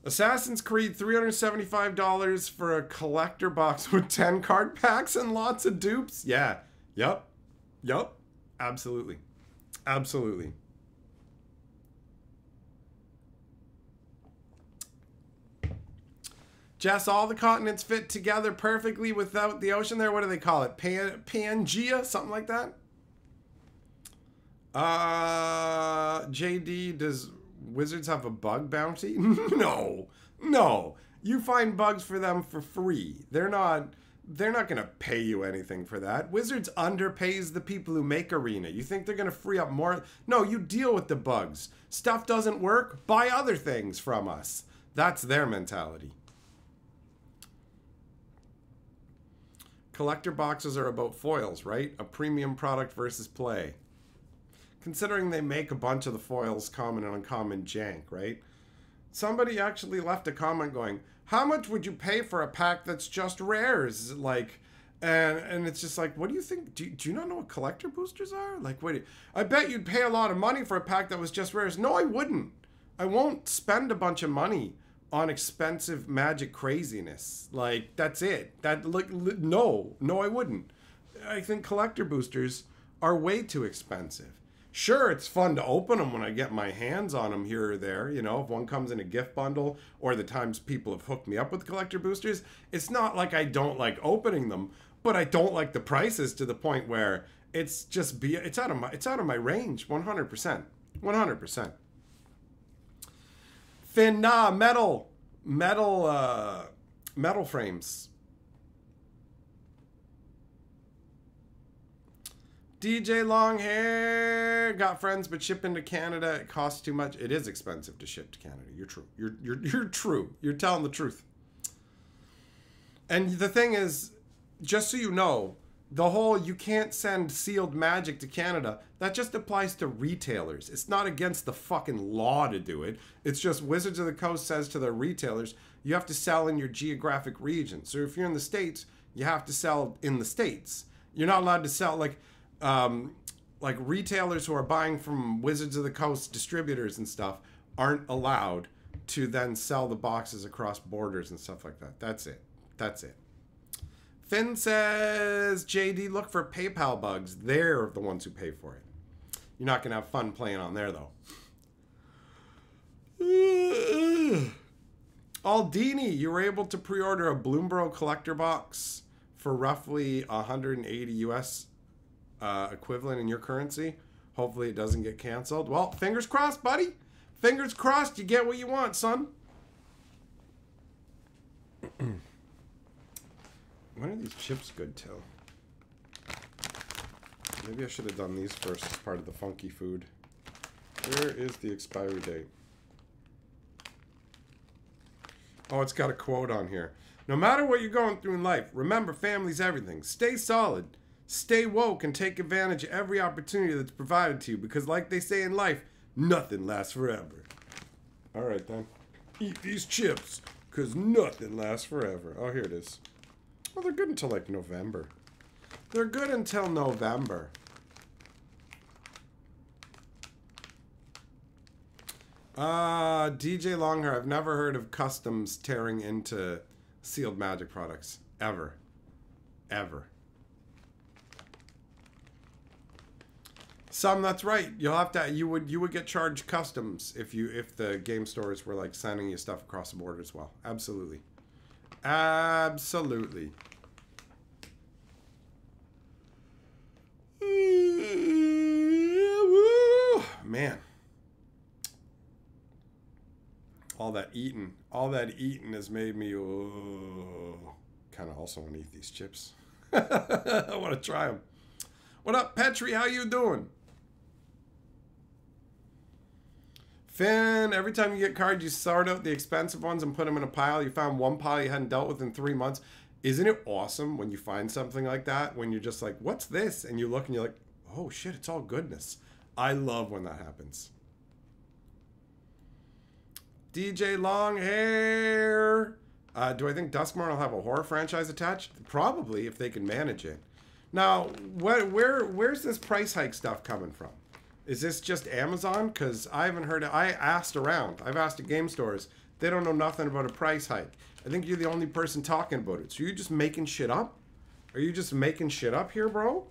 Assassin's Creed, $375 for a collector box with 10 card packs and lots of dupes. Yeah. Yup. Absolutely. Jess, all the continents fit together perfectly without the ocean there. What do they call it? Pangea? Something like that? JD, does Wizards have a bug bounty? No. You find bugs for them for free. They're not going to pay you anything for that. Wizards underpays the people who make Arena. You think they're going to free up more? No, you deal with the bugs. Stuff doesn't work, buy other things from us. That's their mentality. Collector boxes are about foils, right? A premium product versus play. Considering they make a bunch of the foils common and uncommon jank, right? Somebody actually left a comment going, how much would you pay for a pack that's just rares? Like, and it's just like, what do you think? Do you not know what collector boosters are? Like, wait, I bet you'd pay a lot of money for a pack that was just rares. No, I wouldn't. I won't spend a bunch of money on expensive Magic craziness. Like, that's it. No, I wouldn't. I think collector boosters are way too expensive. Sure, it's fun to open them when I get my hands on them here or there. You know, if one comes in a gift bundle or the times people have hooked me up with collector boosters, it's not like I don't like opening them, but I don't like the prices to the point where it's just it's out of my range. 100%. Finn, nah, metal frames. DJ Longhair, got friends, but shipping to Canada, it costs too much. It is expensive to ship to Canada. You're true. You're true. You're telling the truth. And the thing is, just so you know, the whole you can't send sealed magic to Canada, that just applies to retailers. It's not against the fucking law to do it. It's just Wizards of the Coast says to their retailers, you have to sell in your geographic region. So if you're in the States, you have to sell in the States. You're not allowed to sell like retailers who are buying from Wizards of the Coast distributors and stuff aren't allowed to then sell the boxes across borders and stuff like that. That's it. That's it. Finn says, JD, look for PayPal bugs. They're the ones who pay for it. You're not going to have fun playing on there, though. Aldini, you were able to pre-order a Bloomburrow collector box for roughly 180 US equivalent in your currency. Hopefully it doesn't get canceled. Well, fingers crossed, buddy. Fingers crossed you get what you want, son. When are these chips good till? Maybe I should have done these first as part of the funky food. Where is the expiry date? Oh, it's got a quote on here. No matter what you're going through in life, remember family's everything. Stay solid, stay woke, and take advantage of every opportunity that's provided to you, because like they say in life, nothing lasts forever. All right, then. Eat these chips, because nothing lasts forever. Oh, here it is. Well, they're good until, like, November. They're good until November. DJ Longhair, I've never heard of customs tearing into sealed magic products. Ever. Ever. Some, that's right. You'll have to, you would get charged customs if the game stores were, like, sending you stuff across the border as well. Absolutely. Absolutely. Man. All that eating has made me kind of also want to eat these chips. I want to try them. What up, Petri? How you doing? Finn, every time you get cards, you sort out the expensive ones and put them in a pile. You found one pile you hadn't dealt with in 3 months. Isn't it awesome when you find something like that? When you're just like, what's this? And you look and you're like, oh shit, it's all goodness. I love when that happens. DJ Longhair. Do I think Duskmorn will have a horror franchise attached? Probably, if they can manage it. Now, where's this price hike stuff coming from? Is this just Amazon? Because I haven't heard it. I asked around. I've asked at game stores. They don't know nothing about a price hike. I think you're the only person talking about it. So you're just making shit up? Are you just making shit up here, bro?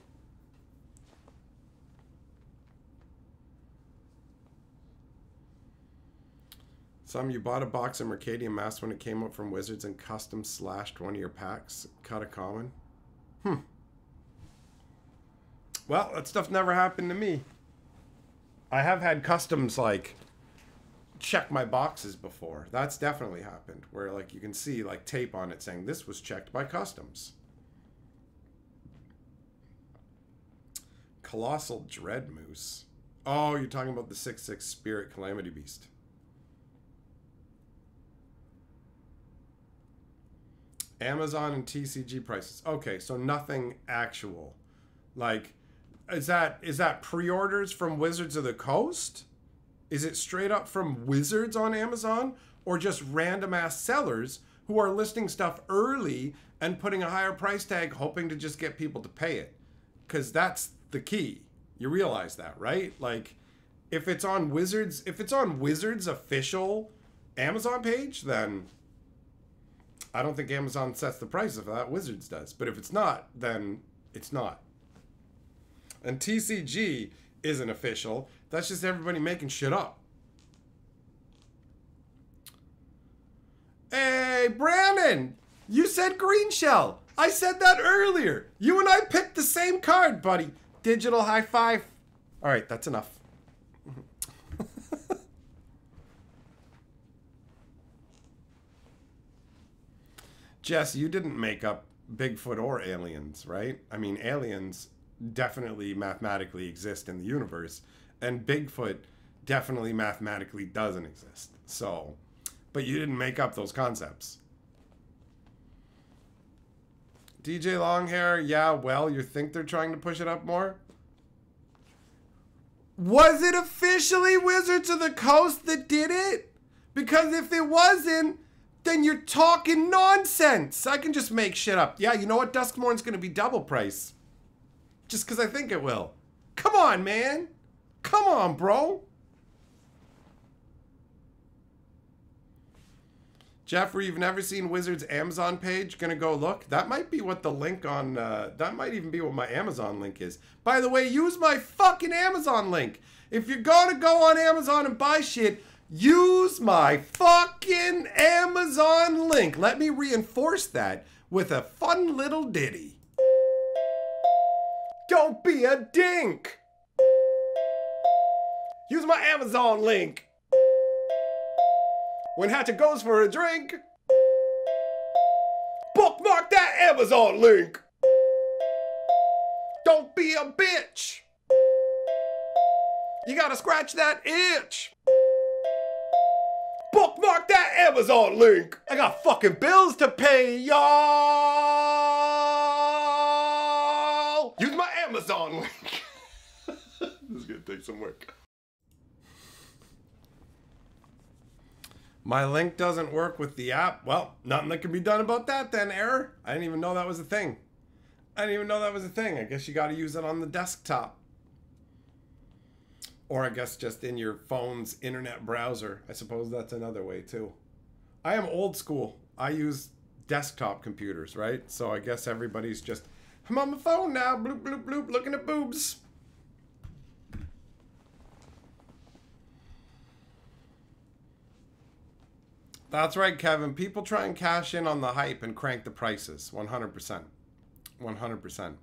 You bought a box of Mercadian Masks when it came out from Wizards and custom slashed one of your packs. Cut a common. Well, that stuff never happened to me. I have had customs, like, check my boxes before. That's definitely happened. Where, like, you can see, like, tape on it saying, this was checked by customs. Colossal Dread Moose. Oh, you're talking about the 6/6 Spirit Calamity Beast. Amazon and TCG prices. Okay, so nothing actual. Like, is that pre-orders from Wizards of the Coast? Is it straight up from Wizards on Amazon? Or just random ass sellers who are listing stuff early and putting a higher price tag hoping to just get people to pay it? Because that's the key. You realize that, right? Like, if it's on Wizards official Amazon page, then I don't think Amazon sets the price of that. Wizards does. But if it's not, then it's not. And TCG isn't official. That's just everybody making shit up. Hey, Brandon! You said green shell. I said that earlier. You and I picked the same card, buddy. Digital high five. All right, that's enough. Jess, you didn't make up Bigfoot or aliens, right? I mean, aliens definitely mathematically exist in the universe, and Bigfoot definitely mathematically doesn't exist. So, but you didn't make up those concepts. DJ Longhair, yeah, well, you think they're trying to push it up more? Was it officially Wizards of the Coast that did it? Because if it wasn't, then you're talking nonsense. I can just make shit up. Yeah, you know what? Duskmourn's going to be double price. Just because I think it will. Come on, man. Come on, bro. Jeffrey, you've never seen Wizards' Amazon page? Gonna go look? That might be what the link on, that might even be what my Amazon link is. By the way, use my fucking Amazon link. If you're gonna go on Amazon and buy shit, use my fucking Amazon link. Let me reinforce that with a fun little ditty. Don't be a dink. Use my Amazon link. When Hatchet goes for a drink, bookmark that Amazon link. Don't be a bitch. You gotta scratch that itch. Bookmark that Amazon link. I got fucking bills to pay, y'all. Use my Amazon link. This is gonna take some work. My link doesn't work with the app. Well, nothing that can be done about that then, error. I didn't even know that was a thing. I guess you got to use it on the desktop. Or I guess just in your phone's internet browser. I suppose that's another way too. I am old school. I use desktop computers, right? So I guess everybody's just, I'm on my phone now, bloop, bloop, bloop, looking at boobs. That's right, Kevin. People try and cash in on the hype and crank the prices. 100%. 100%.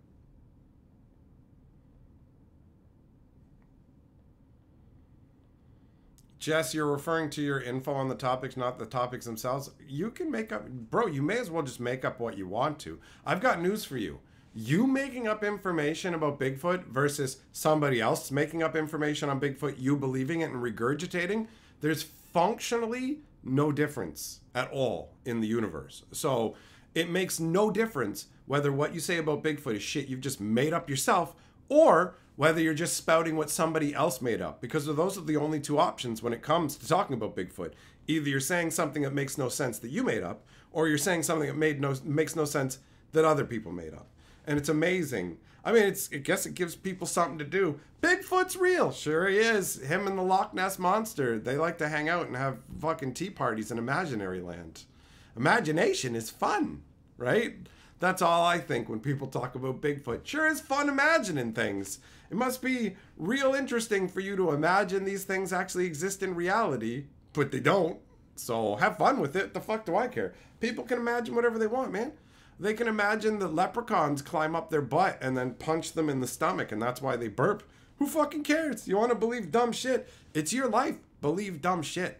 Jess, you're referring to your info on the topics, not the topics themselves. You can make up... Bro, you may as well just make up what you want to. I've got news for you. You making up information about Bigfoot versus somebody else making up information on Bigfoot, you believing it and regurgitating, there's functionally no difference at all in the universe. So it makes no difference whether what you say about Bigfoot is shit you've just made up yourself or whether you're just spouting what somebody else made up, because those are the only two options when it comes to talking about Bigfoot. Either you're saying something that makes no sense that you made up, or you're saying something that makes no sense that other people made up. And it's amazing. I mean, I guess it gives people something to do. Bigfoot's real. Sure he is. Him and the Loch Ness Monster. They like to hang out and have fucking tea parties in imaginary land. Imagination is fun, right? That's all I think when people talk about Bigfoot. Sure is fun imagining things. It must be real interesting for you to imagine these things actually exist in reality, but they don't. So have fun with it. The fuck do I care? People can imagine whatever they want, man. They can imagine the leprechauns climb up their butt and then punch them in the stomach, and that's why they burp. Who fucking cares? You want to believe dumb shit? It's your life. Believe dumb shit.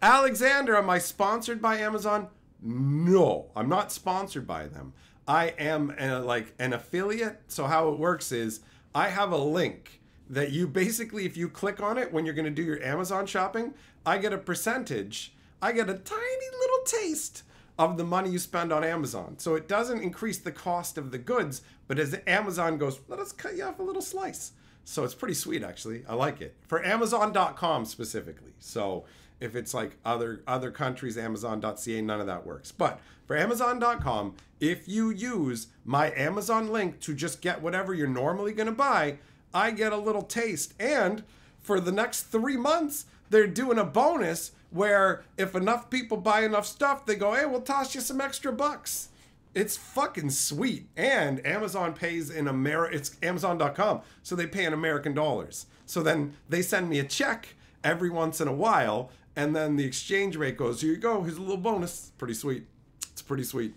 Alexander, am I sponsored by Amazon? No, I'm not sponsored by them. I am an affiliate. So how it works is I have a link that you basically, if you click on it when you're going to do your Amazon shopping, I get a percentage. I get a tiny little taste of the money you spend on Amazon. So it doesn't increase the cost of the goods, but as Amazon goes, let us cut you off a little slice. So it's pretty sweet, actually. I like it. For Amazon.com specifically. So if it's like other countries, Amazon.ca, none of that works. But for Amazon.com, if you use my Amazon link to just get whatever you're normally going to buy, I get a little taste. And for the next 3 months, they're doing a bonus where if enough people buy enough stuff, they go, hey, we'll toss you some extra bucks. It's fucking sweet. And Amazon pays in it's Amazon.com, so they pay in American dollars. So then they send me a check every once in a while, and then the exchange rate goes, here you go, here's a little bonus. Pretty sweet. It's pretty sweet.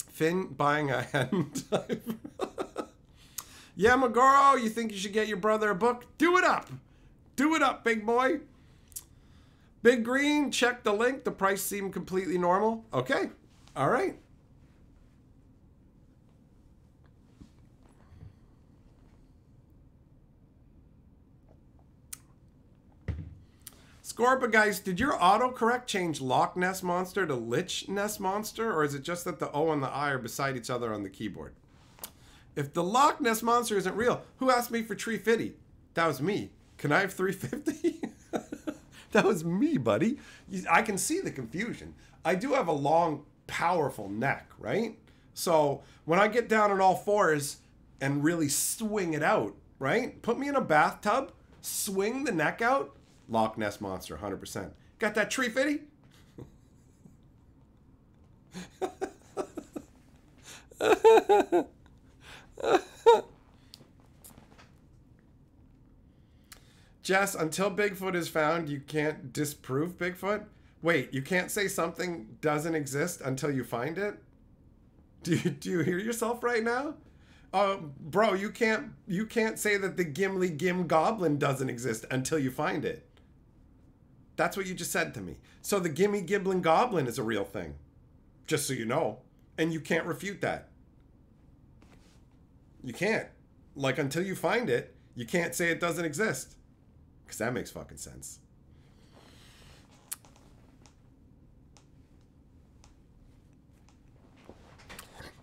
Finn buying a hen type. Yeah, Magoro, you think you should get your brother a book? Do it up. Do it up, big boy. Big Green, check the link. The price seemed completely normal. Okay. All right. Scorpageist, did your autocorrect change Loch Ness Monster to Lich Ness Monster, or is it just that the O and the I are beside each other on the keyboard? If the Loch Ness Monster isn't real, who asked me for 350? That was me. Can I have 350? That was me, buddy. I can see the confusion. I do have a long, powerful neck, right? So when I get down on all fours and really swing it out, right? Put me in a bathtub, swing the neck out, Loch Ness Monster, 100%. Got that 350? Jess, until Bigfoot is found, you can't disprove Bigfoot? Wait, you can't say something doesn't exist until you find it? Do you hear yourself right now? Bro, you can't say that the Gimli Gim Goblin doesn't exist until you find it. That's what you just said to me. So the Gimme Giblin Goblin is a real thing. Just so you know. And you can't refute that. You can't. Like, until you find it, you can't say it doesn't exist. Because that makes fucking sense.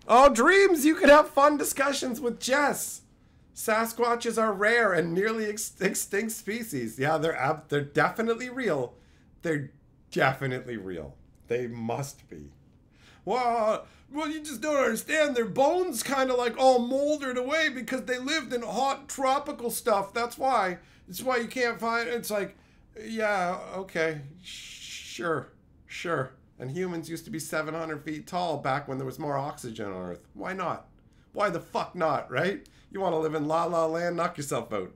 Oh, dreams! You could have fun discussions with Jess. Sasquatches are rare and nearly extinct species. Yeah, they're definitely real. They're definitely real. They must be. Well, you just don't understand. Their bones kind of like all moldered away because they lived in hot tropical stuff. That's why. That's why you can't find it. It's like, yeah, okay, sure. And humans used to be 700 feet tall back when there was more oxygen on Earth. Why not? Why the fuck not, right? You want to live in La La Land? Knock yourself out.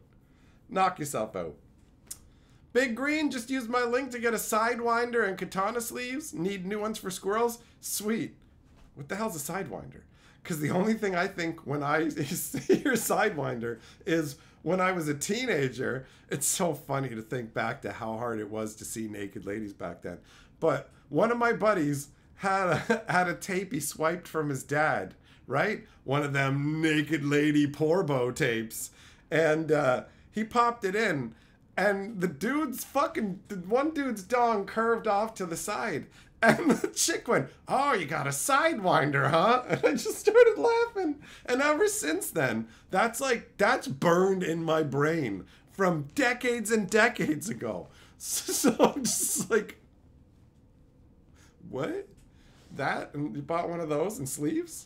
Knock yourself out. Big Green, just used my link to get a Sidewinder and katana sleeves. Need new ones for squirrels? Sweet. What the hell's a Sidewinder? Because the only thing I think when I hear Sidewinder is when I was a teenager. It's so funny to think back to how hard it was to see naked ladies back then. But one of my buddies had a tape he swiped from his dad, right? One of them naked lady porbo tapes. And he popped it in. And the one dude's dong curved off to the side. And the chick went, oh, you got a Sidewinder, huh? And I just started laughing. And ever since then, that's burned in my brain from decades and decades ago. So I'm just like, what? That? And you bought one of those in sleeves?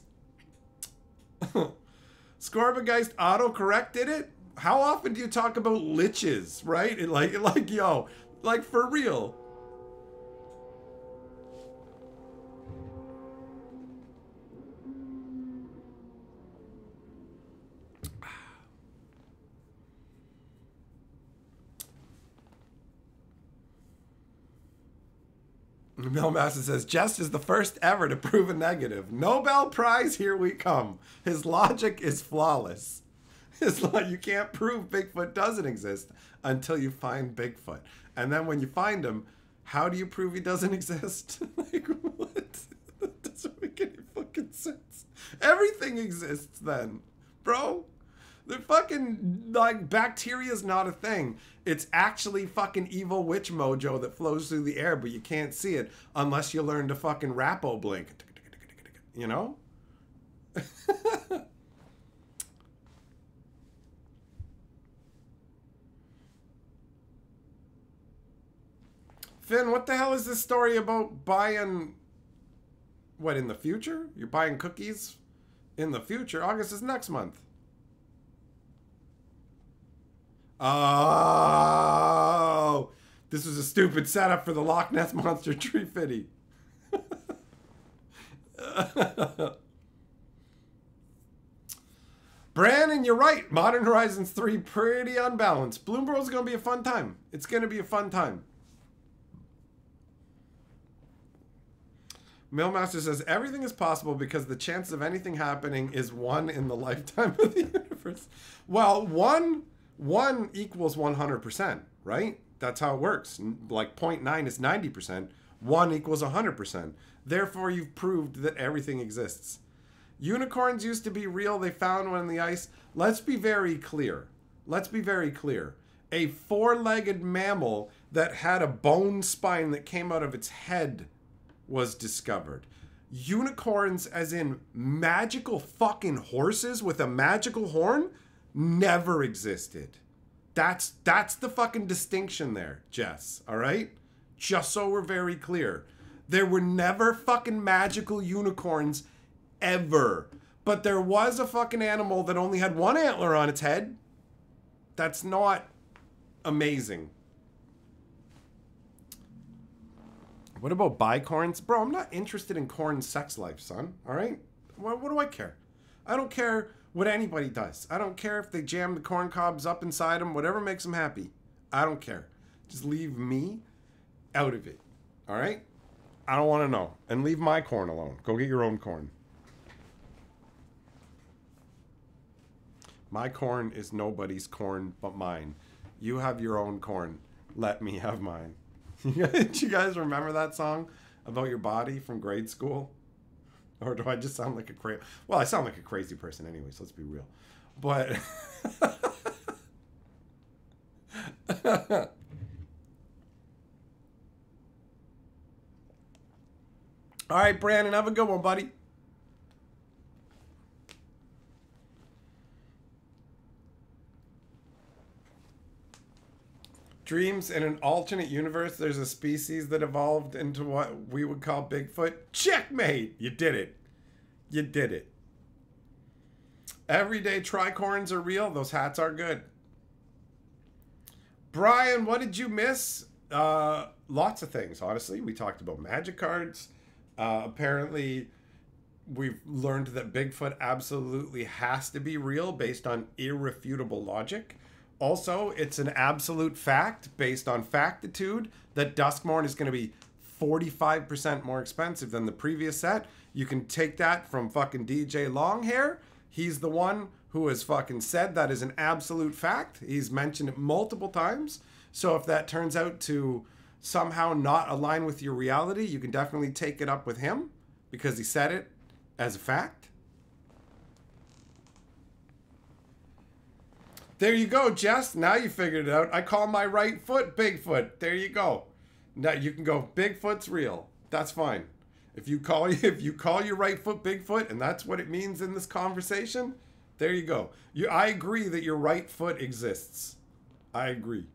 Scorpageist auto-corrected it? How often do you talk about liches, right? Yo, for real. Millmaster says, Jess is the first ever to prove a negative. Nobel Prize, here we come. His logic is flawless. You can't prove Bigfoot doesn't exist until you find Bigfoot. And then when you find him, how do you prove he doesn't exist? Like, what? That doesn't make any fucking sense. Everything exists then, bro. The fucking, bacteria's not a thing. It's actually fucking evil witch mojo that flows through the air, but you can't see it unless you learn to fucking rapo blink. You know? Finn, what the hell is this story about buying... What, in the future? You're buying cookies in the future? August is next month. Oh, this was a stupid setup for the Loch Ness Monster Tree Fitty. Brandon, you're right. Modern Horizons 3, pretty unbalanced. Bloomburrow's going to be a fun time. It's going to be a fun time. Millmaster says, everything is possible because the chance of anything happening is 1 in the lifetime of the universe. Well, 1 equals 100%, right? That's how it works. Like 0.9 is 90%. 1 equals 100%. Therefore, you've proved that everything exists. Unicorns used to be real. They found one in the ice. Let's be very clear. A 4-legged mammal that had a bone spine that came out of its head was discovered. Unicorns, as in magical fucking horses with a magical horn, never existed. That's the fucking distinction there, Jess, all right? Just so we're very clear. There were never fucking magical unicorns ever. But there was a fucking animal that only had one antler on its head. That's not amazing. What about bicorns? Bro, I'm not interested in corn sex life, son. All right? What do I care? I don't care what anybody does. I don't care if they jam the corn cobs up inside them. Whatever makes them happy. I don't care. Just leave me out of it. All right? I don't want to know. And leave my corn alone. Go get your own corn. My corn is nobody's corn but mine. You have your own corn. Let me have mine. Did you guys remember that song about your body from grade school? Or do I just sound like a crazy... Well, I sound like a crazy person anyway, so let's be real. But... All right, Brandon, have a good one, buddy. Dreams, in an alternate universe, there's a species that evolved into what we would call Bigfoot. Checkmate! You did it. You did it. Everyday tricorns are real. Those hats are good. Brian, what did you miss? Lots of things, honestly. We talked about magic cards. Apparently, we've learned that Bigfoot absolutely has to be real based on irrefutable logic. Also, it's an absolute fact based on factitude that Duskmorn is going to be 45% more expensive than the previous set. You can take that from fucking DJ Longhair. He's the one who has fucking said that is an absolute fact. He's mentioned it multiple times. So if that turns out to somehow not align with your reality, you can definitely take it up with him because he said it as a fact. There you go, Jess. Now you figured it out. I call my right foot Bigfoot. There you go. Now you can go, Bigfoot's real. That's fine. If you call your right foot Bigfoot, and that's what it means in this conversation, there you go. I agree that your right foot exists. I agree.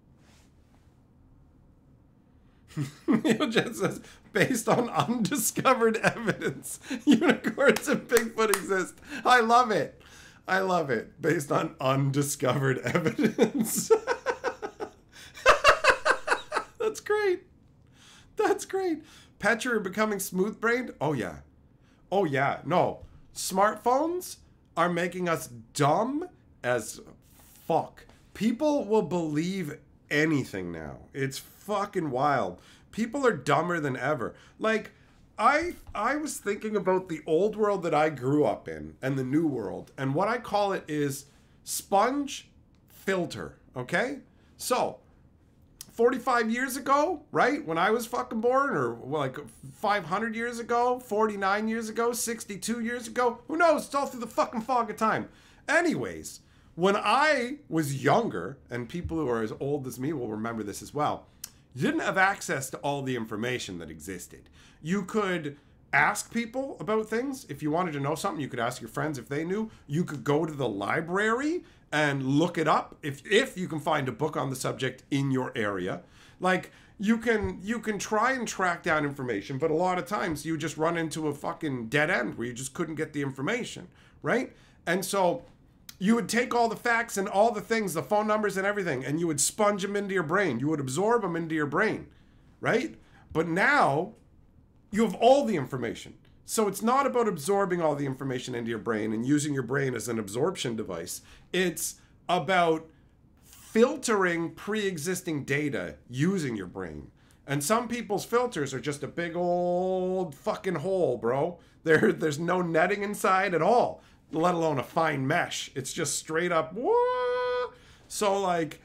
Neil Jen says, based on undiscovered evidence, unicorns and Bigfoot exist. I love it. I love it. Based on undiscovered evidence. That's great. That's great. Petra becoming smooth-brained? Oh, yeah. Oh, yeah. No. Smartphones are making us dumb as fuck. People will believe anything now. It's fucking wild. People are dumber than ever. Like... I was thinking about the old world that I grew up in and the new world. And what I call it is sponge filter, okay? So, 45 years ago, right? When I was fucking born, or like 500 years ago, 49 years ago, 62 years ago, who knows? It's all through the fucking fog of time. Anyways, when I was younger, and people who are as old as me will remember this as well, you didn't have access to all the information that existed. You could ask people about things. If you wanted to know something, you could ask your friends if they knew. You could go to the library and look it up if you can find a book on the subject in your area. Like, you can try and track down information, but a lot of times you just run into a fucking dead end where you just couldn't get the information, right? And so you would take all the facts and all the things, the phone numbers and everything, and you would sponge them into your brain. You would absorb them into your brain, right? But now you have all the information. So it's not about absorbing all the information into your brain and using your brain as an absorption device. It's about filtering pre-existing data using your brain. And some people's filters are just a big old fucking hole, bro. There's no netting inside at all, let alone a fine mesh. It's just straight up, whoa. So like,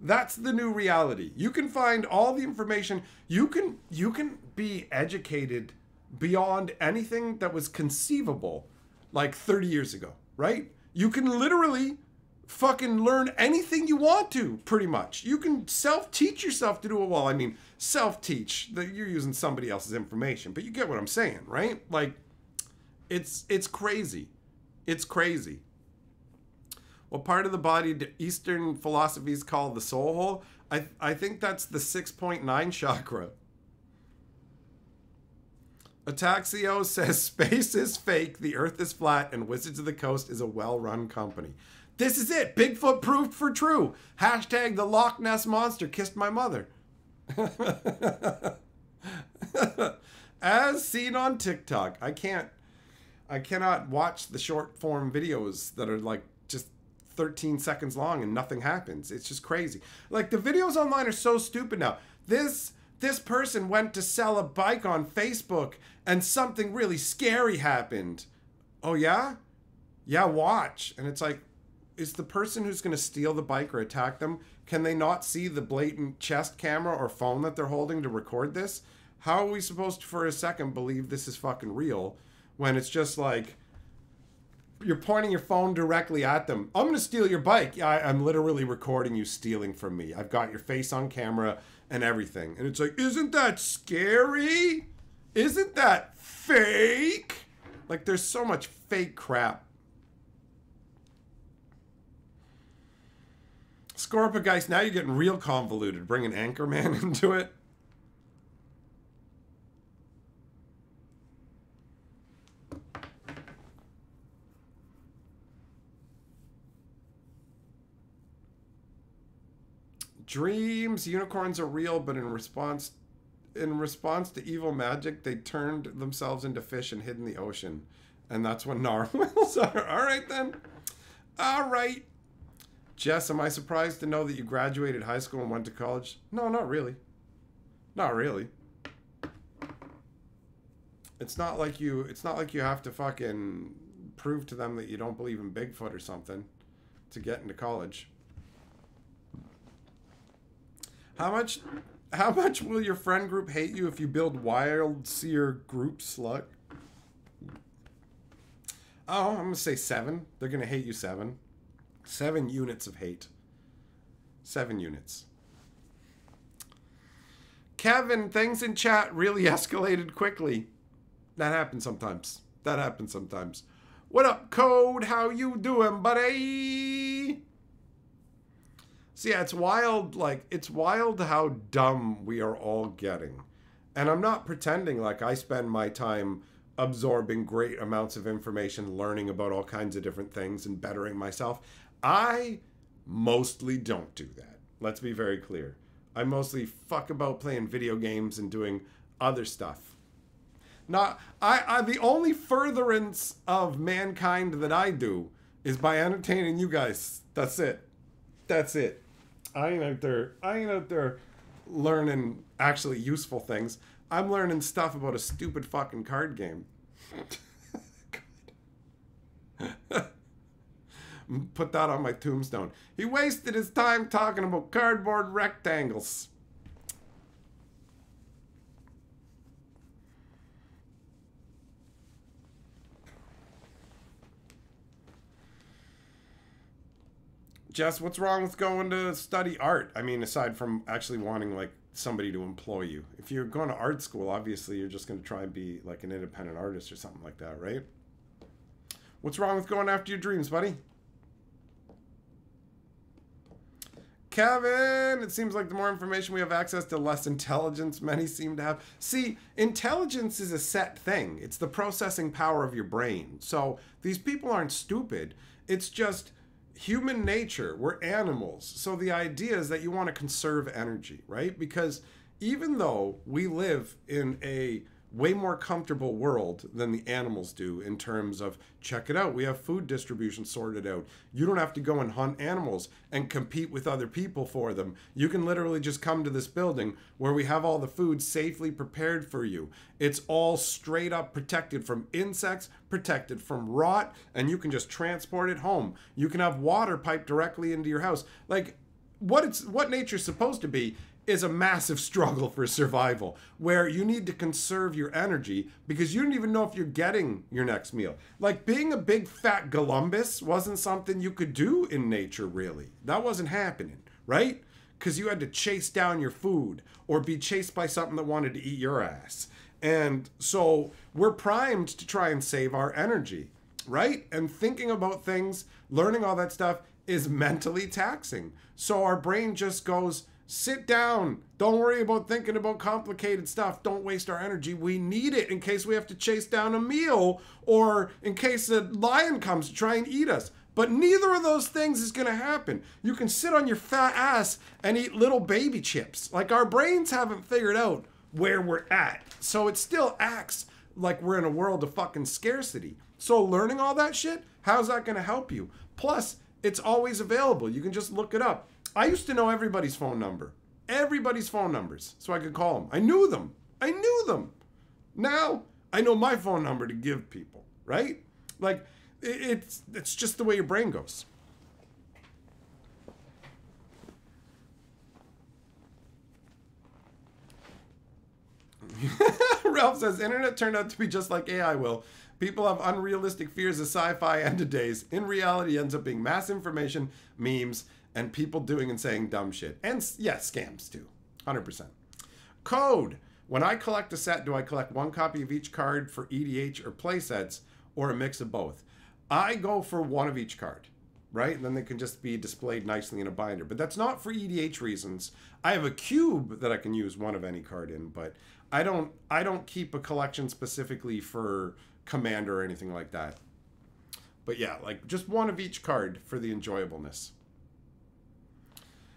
that's the new reality. You can find all the information. You can be educated beyond anything that was conceivable like 30 years ago, right? You can literally fucking learn anything you want to, pretty much. You can self-teach yourself to do it. Well, I mean, self-teach, that you're using somebody else's information, but you get what I'm saying, right? Like, it's crazy. It's crazy. What part of the body do Eastern philosophies call the soul hole? I think that's the 6.9 chakra. Ataxio says space is fake, the earth is flat, and Wizards of the Coast is a well-run company. This is it. Bigfoot proved for true. Hashtag the Loch Ness Monster kissed my mother. As seen on TikTok. I cannot watch the short form videos that are like just 13 seconds long and nothing happens. It's just crazy. Like, the videos online are so stupid now. This person went to sell a bike on Facebook and something really scary happened. Oh yeah? Yeah, watch. And it's like, is the person who's going to steal the bike or attack them, can they not see the blatant chest camera or phone that they're holding to record this? How are we supposed to, for a second, believe this is fucking real when it's just like, you're pointing your phone directly at them. I'm going to steal your bike. Yeah, I'm literally recording you stealing from me. I've got your face on camera and everything. And it's like, isn't that scary? Isn't that fake? Like, there's so much fake crap. Scorpigeist, now you're getting real convoluted, bringing Anchorman into it. Dreams, unicorns are real, but in response to evil magic, they turned themselves into fish and hid in the ocean. And that's what narwhals are. All right, then. All right. Jess, am I surprised to know that you graduated high school and went to college? No, not really. Not really. It's not like you have to fucking prove to them that you don't believe in Bigfoot or something to get into college. How much will your friend group hate you if you build Wild Seer group slut? Oh, I'm going to say 7. They're going to hate you 7. 7 units of hate. 7 units. Kevin, things in chat really escalated quickly. That happens sometimes. That happens sometimes. What up, Code? How you doing, buddy? So yeah, it's wild, like, it's wild how dumb we are all getting. And I'm not pretending like I spend my time absorbing great amounts of information, learning about all kinds of different things and bettering myself. I mostly don't do that. Let's be very clear. I mostly fuck about playing video games and doing other stuff. I'm the only furtherance of mankind that I do is by entertaining you guys. That's it. That's it. I ain't out there learning actually useful things. I'm learning stuff about a stupid fucking card game. Put that on my tombstone. He wasted his time talking about cardboard rectangles. Jess, what's wrong with going to study art? I mean, aside from actually wanting, like, somebody to employ you. If you're going to art school, obviously you're just going to try and be, like, an independent artist or something like that, right? What's wrong with going after your dreams, buddy? Kevin, it seems like the more information we have access to, less intelligence many seem to have. See, intelligence is a set thing. It's the processing power of your brain. So these people aren't stupid. It's just human nature. We're animals. So the idea is that you want to conserve energy, right? Because even though we live in a way more comfortable world than the animals do in terms of, check it out, we have food distribution sorted out. You don't have to go and hunt animals and compete with other people for them. You can literally just come to this building where we have all the food safely prepared for you. It's all straight up protected from insects, protected from rot, and you can just transport it home. You can have water piped directly into your house. Like, what nature's supposed to be is a massive struggle for survival, where you need to conserve your energy because you don't even know if you're getting your next meal. Like being a big fat Columbus wasn't something you could do in nature, really. That wasn't happening, right? Because you had to chase down your food or be chased by something that wanted to eat your ass. And so we're primed to try and save our energy, right? And thinking about things, learning all that stuff is mentally taxing. So our brain just goes, sit down. Don't worry about thinking about complicated stuff. Don't waste our energy. We need it in case we have to chase down a meal or in case a lion comes to try and eat us. But neither of those things is going to happen. You can sit on your fat ass and eat little baby chips. Like our brains haven't figured out where we're at. So it still acts like we're in a world of fucking scarcity. So learning all that shit, how's that going to help you? Plus, it's always available. You can just look it up. I used to know everybody's phone number. Everybody's phone numbers. So I could call them. I knew them. I knew them. Now, I know my phone number to give people, right? Like, it's just the way your brain goes. Ralph says, internet turned out to be just like AI will. People have unrealistic fears of sci-fi end of days. In reality, it ends up being mass information, memes, and people doing and saying dumb shit. And yeah, scams too. 100%. Code. When I collect a set, do I collect one copy of each card for EDH or play sets, or a mix of both? I go for one of each card, right? And then they can just be displayed nicely in a binder. But that's not for EDH reasons. I have a cube that I can use one of any card in, but I don't keep a collection specifically for Commander or anything like that. But yeah, like just one of each card for the enjoyableness.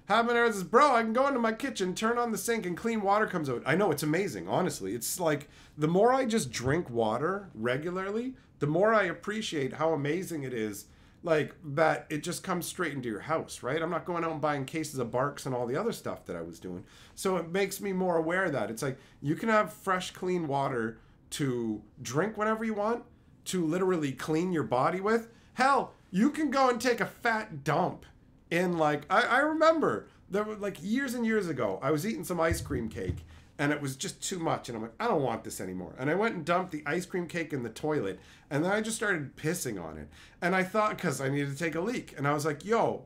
Habanero says, bro, I can go into my kitchen, turn on the sink, and clean water comes out. I know, it's amazing, honestly. It's like, the more I just drink water regularly, the more I appreciate how amazing it is, like, that it just comes straight into your house, right? I'm not going out and buying cases of Barks and all the other stuff that I was doing. So it makes me more aware of that. It's like, you can have fresh, clean water to drink whenever you want, to literally clean your body with. Hell, you can go and take a fat dump in, like, I remember there were like years and years ago, I was eating some ice cream cake and it was just too much. And I'm like, I don't want this anymore. And I went and dumped the ice cream cake in the toilet. And then I just started pissing on it. And I thought, because I needed to take a leak. And I was like, yo,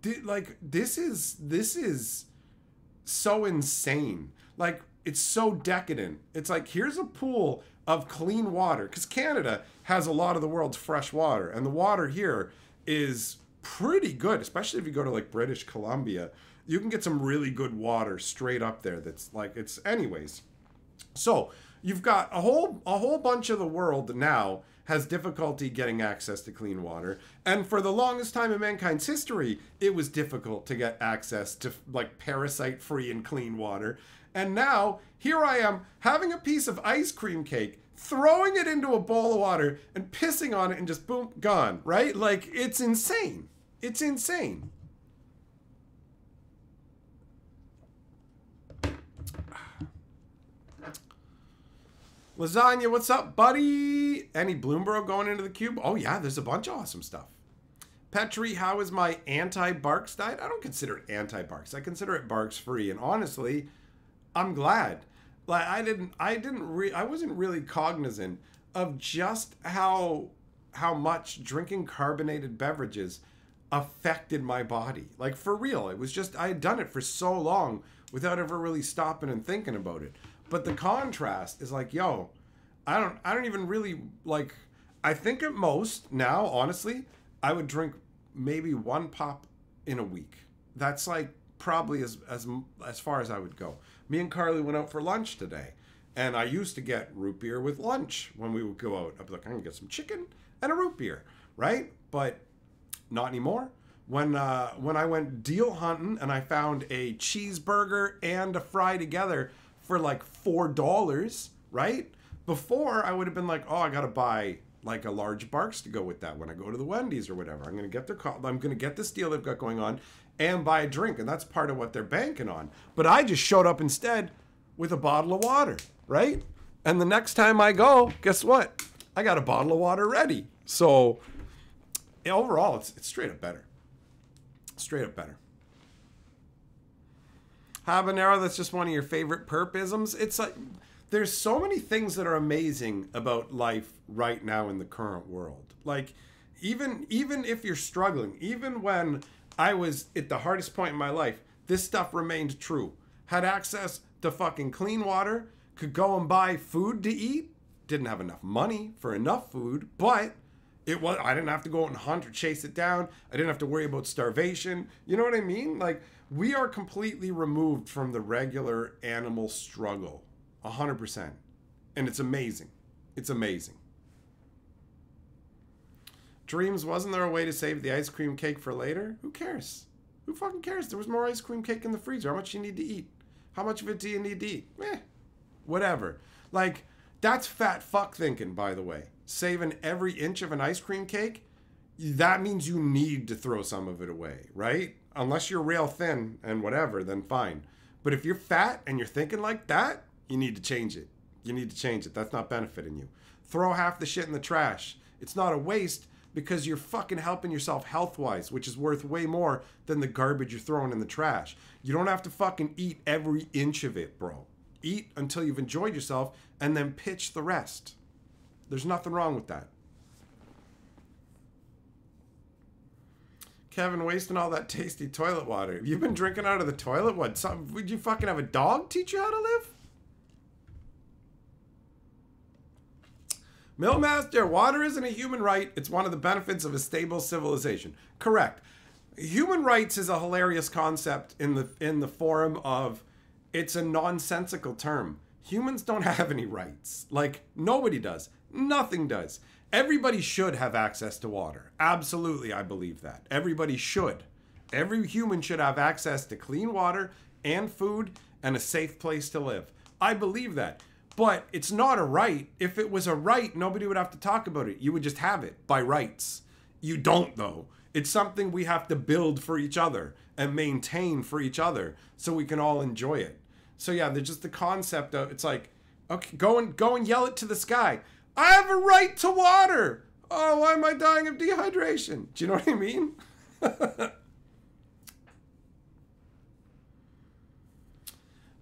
this is so insane. Like, it's so decadent. It's like, here's a pool of clean water. Because Canada has a lot of the world's fresh water. And the water here is pretty good, especially if you go to like British Columbia. You can get some really good water straight up there that's like, it's anyways. So you've got a whole bunch of the world now has difficulty getting access to clean water. And for the longest time in mankind's history, it was difficult to get access to like parasite-free and clean water. And now here I am having a piece of ice cream cake, throwing it into a bowl of water and pissing on it and just boom, gone, right? Like, it's insane. It's insane. Lasagna, what's up, buddy? Any Bloomburrow going into the cube? Oh, yeah, there's a bunch of awesome stuff. Petri, how is my anti-Barks diet? I don't consider it anti-Barks. I consider it Barks-free. And honestly, I'm glad. Like, I wasn't really cognizant of just how much drinking carbonated beverages affected my body. Like, for real. It was just, I had done it for so long without ever really stopping and thinking about it. But the contrast is like, yo, I don't even really, like, I think at most now, honestly, I would drink maybe one pop in a week. That's like probably as far as I would go. Me and Carly went out for lunch today, and I used to get root beer with lunch when we would go out. I'd be like, I'm gonna get some chicken and a root beer, right? But not anymore. When I went deal hunting and I found a cheeseburger and a fry together for like $4, right? Before, I would have been like, oh, I gotta buy like a large Barks to go with that when I go to the Wendy's or whatever. I'm gonna get this deal they've got going on and buy a drink, and that's part of what they're banking on. But I just showed up instead with a bottle of water, right? And the next time I go, guess what? I got a bottle of water ready. So, overall, it's straight up better. Straight up better. Habanero, that's just one of your favorite perpisms. It's like, there's so many things that are amazing about life right now in the current world. Like, even if you're struggling, even when I was at the hardest point in my life, this stuff remained true. Had access to fucking clean water, could go and buy food to eat, didn't have enough money for enough food, but I didn't have to go out and hunt or chase it down. I didn't have to worry about starvation. You know what I mean? Like, we are completely removed from the regular animal struggle. 100%. And it's amazing. It's amazing. Dreams, wasn't there a way to save the ice cream cake for later? Who cares? Who fucking cares? There was more ice cream cake in the freezer. How much do you need to eat? How much of it do you need to eat? Whatever. Like, that's fat fuck thinking, by the way. Saving every inch of an ice cream cake, that means you need to throw some of it away, right? Unless you're real thin and whatever, then fine. But if you're fat and you're thinking like that, you need to change it. You need to change it. That's not benefiting you. Throw half the shit in the trash. It's not a waste because you're fucking helping yourself health-wise, which is worth way more than the garbage you're throwing in the trash. You don't have to fucking eat every inch of it, bro. Eat until you've enjoyed yourself and then pitch the rest. There's nothing wrong with that. Kevin, wasting all that tasty toilet water. You've been drinking out of the toilet? What? Would you fucking have a dog teach you how to live? Millmaster, water isn't a human right. It's one of the benefits of a stable civilization. Correct. Human rights is a hilarious concept in the form of it's a nonsensical term. Humans don't have any rights. Like, nobody does. Nothing does. Everybody should have access to water. Absolutely, I believe that. Everybody should. Every human should have access to clean water and food and a safe place to live. I believe that. But it's not a right. If it was a right, nobody would have to talk about it. You would just have it by rights. You don't, though. It's something we have to build for each other and maintain for each other so we can all enjoy it. So yeah, there's just the concept of, it's like, okay, go and yell it to the sky. I have a right to water. Oh, why am I dying of dehydration? Do you know what I mean?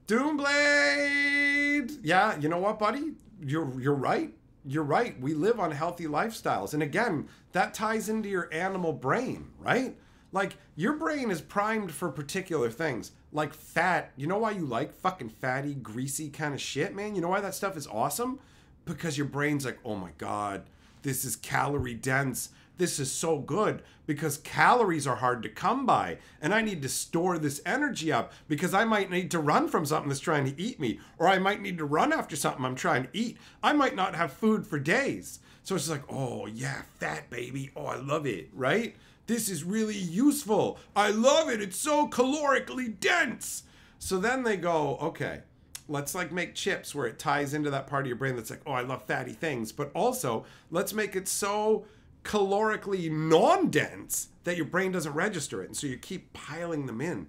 Doomblade. Yeah, you know what, buddy? You're right. You're right. We live on healthy lifestyles. And again, that ties into your animal brain, right? Like, your brain is primed for particular things. Like fat. You know why you like fucking fatty, greasy kind of shit, man? You know why that stuff is awesome? Because your brain's like, oh my God, this is calorie dense. This is so good because calories are hard to come by. And I need to store this energy up because I might need to run from something that's trying to eat me. Or I might need to run after something I'm trying to eat. I might not have food for days. So it's like, oh yeah, fat baby. Oh, I love it, right? This is really useful. I love it. It's so calorically dense. So then they go, okay, let's like make chips where it ties into that part of your brain that's like, oh, I love fatty things. But also, let's make it so calorically non-dense that your brain doesn't register it. And so you keep piling them in,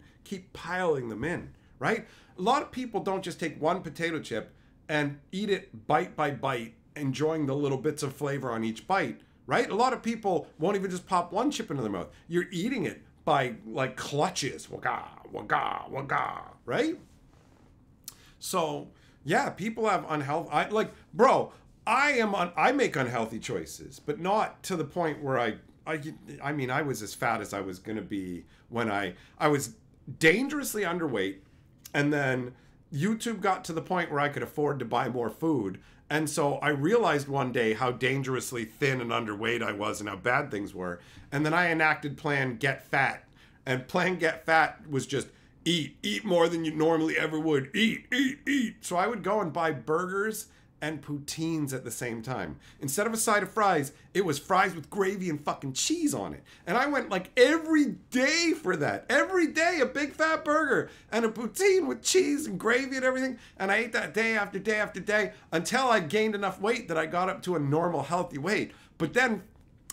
right? A lot of people don't just take one potato chip and eat it bite by bite, enjoying the little bits of flavor on each bite, right? A lot of people won't even just pop one chip into their mouth. You're eating it by like clutches, wagah, wagah, wagah, right? So yeah, people have unhealthy, I make unhealthy choices, but not to the point where I mean, I was as fat as I was going to be when I was dangerously underweight. And then YouTube got to the point where I could afford to buy more food. And so I realized one day how dangerously thin and underweight I was and how bad things were. And then I enacted Plan Get Fat. And Plan Get Fat was just eat more than you normally ever would. Eat. So I would go and buy burgers and poutines at the same time. Instead of a side of fries, it was fries with gravy and fucking cheese on it. And I went like every day for that. Every day, a big fat burger and a poutine with cheese and gravy and everything. And I ate that day after day after day until I gained enough weight that I got up to a normal, healthy weight. But then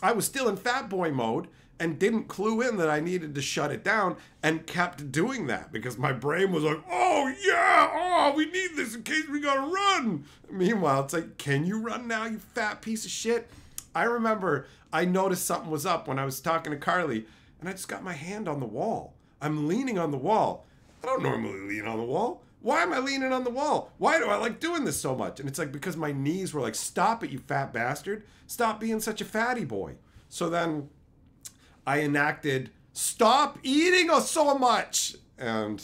I was still in fat boy mode and didn't clue in that I needed to shut it down and kept doing that because my brain was like, oh yeah, oh, we need this in case we gotta run. Meanwhile, it's like, can you run now, you fat piece of shit? I remember I noticed something was up when I was talking to Carly and I just got my hand on the wall. I'm leaning on the wall I don't normally lean on the wall. Why am I leaning on the wall? Why do I like doing this so much? And it's like, because my knees were like, stop it, you fat bastard. Stop being such a fatty boy. So then I enacted, stop eating so much. And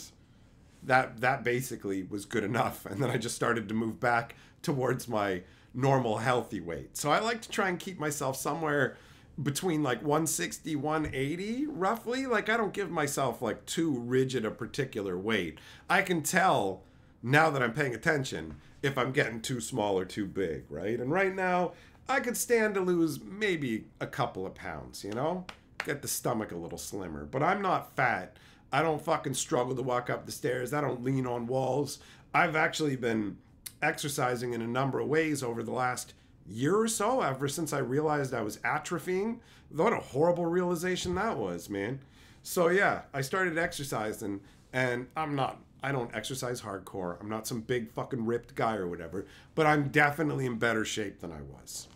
that basically was good enough. And then I just started to move back towards my normal healthy weight. So I like to try and keep myself somewhere between like 160, 180 roughly. Like I don't give myself like too rigid a particular weight. I can tell now that I'm paying attention if I'm getting too small or too big, right? And right now I could stand to lose maybe a couple of pounds, you know? Get the stomach a little slimmer. But I'm not fat. I don't fucking struggle to walk up the stairs. I don't lean on walls. I've actually been exercising in a number of ways over the last year or so, ever since I realized I was atrophying. What a horrible realization that was, man. So yeah, I started exercising, and I don't exercise hardcore. I'm not some big fucking ripped guy or whatever, but I'm definitely in better shape than I was.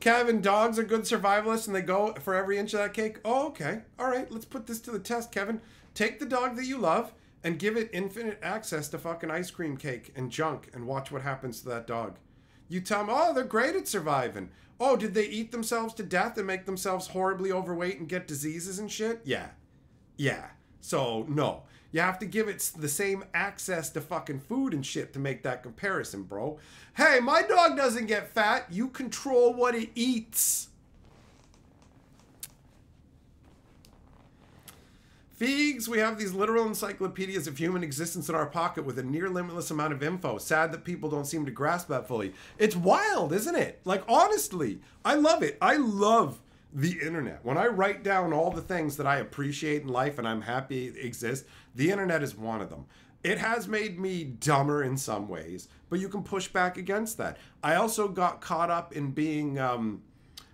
Kevin, dogs are good survivalists and they go for every inch of that cake. Oh, okay. All right, let's put this to the test, Kevin. Take the dog that you love and give it infinite access to fucking ice cream cake and junk and watch what happens to that dog. You tell them, oh, they're great at surviving. Oh, did they eat themselves to death and make themselves horribly overweight and get diseases and shit? Yeah. Yeah. So, no. You have to give it the same access to fucking food and shit to make that comparison, bro. Hey, my dog doesn't get fat. You control what it eats. Feegs, we have these literal encyclopedias of human existence in our pocket with a near limitless amount of info. Sad that people don't seem to grasp that fully. It's wild, isn't it? Like, honestly, I love it. I love the internet. When I write down all the things that I appreciate in life and I'm happy exist, the internet is one of them. It has made me dumber in some ways, but you can push back against that. I also got caught up in being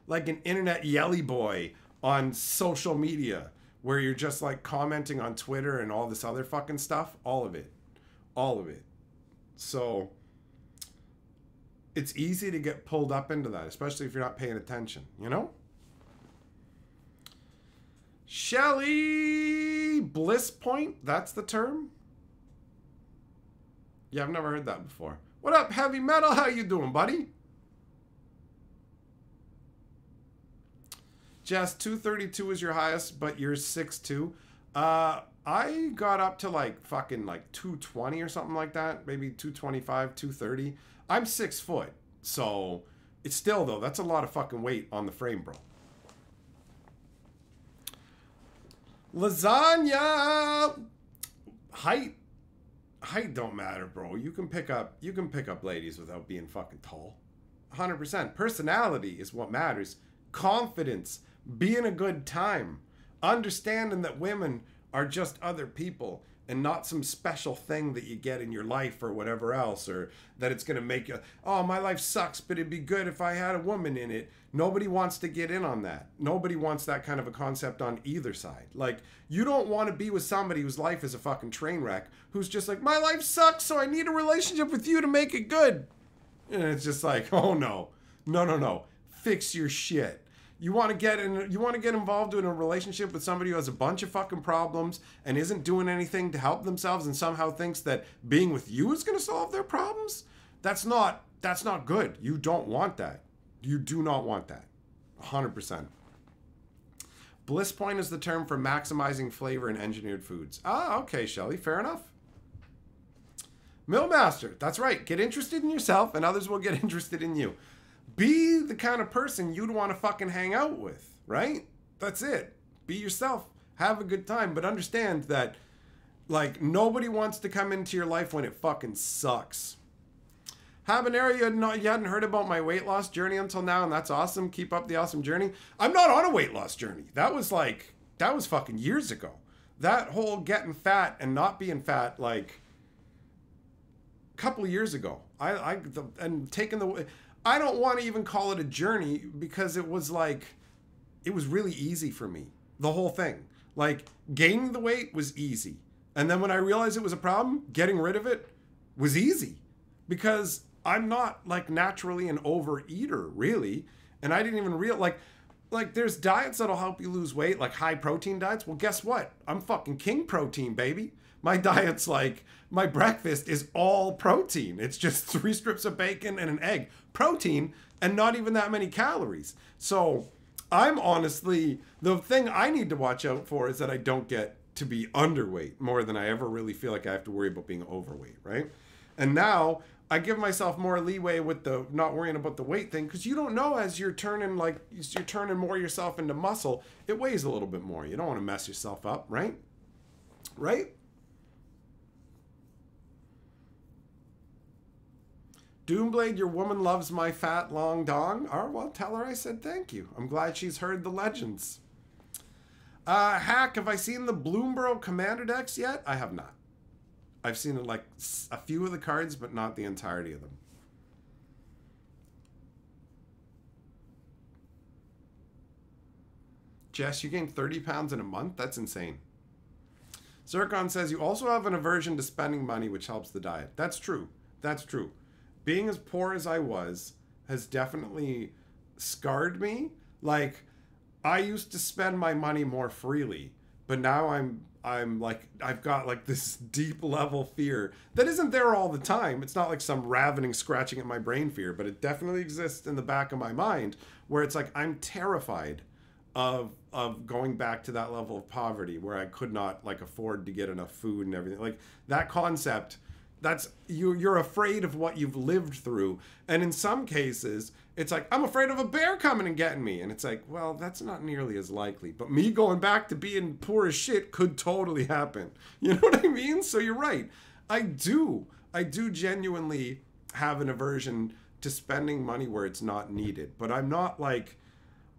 like an internet yelly boy on social media, where you're just like commenting on Twitter and all this other fucking stuff. All of it. All of it. So it's easy to get pulled up into that, especially if you're not paying attention, you know? Shelly Bliss Point, that's the term? Yeah, I've never heard that before. What up, Heavy Metal? How you doing, buddy? Jess, 232 is your highest, but you're 6'2". I got up to like fucking like 220 or something like that. Maybe 225, 230. I'm 6 foot. So it's still, though, that's a lot of fucking weight on the frame, bro. Lasagna. Height don't matter, bro. You can pick up ladies without being fucking tall. 100%. Personality is what matters. Confidence, being a good time, understanding that women are just other people and not some special thing that you get in your life or whatever else, or that it's going to make you, oh, my life sucks, but it'd be good if I had a woman in it. Nobody wants to get in on that. Nobody wants that kind of a concept on either side. Like, you don't want to be with somebody whose life is a fucking train wreck, who's just like, my life sucks, so I need a relationship with you to make it good. And it's just like, oh no. No. Fix your shit. You want to get involved in a relationship with somebody who has a bunch of fucking problems and isn't doing anything to help themselves and somehow thinks that being with you is going to solve their problems? That's not good. You don't want that. You do not want that. 100%. Bliss point is the term for maximizing flavor in engineered foods. Ah, okay, Shelly. Fair enough. Millmaster. That's right. Get interested in yourself and others will get interested in you. Be the kind of person you'd want to fucking hang out with, right? That's it. Be yourself. Have a good time. But understand that, like, nobody wants to come into your life when it fucking sucks. Habanero, you hadn't heard about my weight loss journey until now, and that's awesome. Keep up the awesome journey. I'm not on a weight loss journey. That was fucking years ago. That whole getting fat and not being fat, like, a couple of years ago. I don't want to even call it a journey because it was really easy for me. The whole thing. Like, gaining the weight was easy. And then when I realized it was a problem, getting rid of it was easy. Because I'm not, like, naturally an overeater, really. And I didn't even like there's diets that'll help you lose weight, like high protein diets. Well, guess what? I'm fucking king protein, baby. My diet's like, my breakfast is all protein. It's just 3 strips of bacon and an egg. Protein and not even that many calories. So I'm honestly, the thing I need to watch out for is that I don't get to be underweight more than I ever really feel like I have to worry about being overweight, right? And now I give myself more leeway with the not worrying about the weight thing, because you don't know, as you're turning more yourself into muscle, it weighs a little bit more. You don't want to mess yourself up, right? Right? Doomblade, your woman loves my fat long dong. Oh, well, tell her I said thank you. I'm glad she's heard the legends. Hack, have I seen the Bloomburrow Commander decks yet? I have not. I've seen like a few of the cards, but not the entirety of them. Jess, you gained 30 pounds in a month? That's insane. Zircon says you also have an aversion to spending money, which helps the diet. That's true. That's true. Being as poor as I was has definitely scarred me. Like, I used to spend my money more freely, but now I'm like, I've got like this deep level fear that isn't there all the time. It's not like some ravening, scratching at my brain fear, but it definitely exists in the back of my mind, where it's like, I'm terrified of going back to that level of poverty where I could not like afford to get enough food and everything. Like that concept, that's you're afraid of what you've lived through. And in some cases, it's like, I'm afraid of a bear coming and getting me. And it's like, well, that's not nearly as likely. But me going back to being poor as shit could totally happen. You know what I mean? So you're right. I do genuinely have an aversion to spending money where it's not needed. But I'm not like,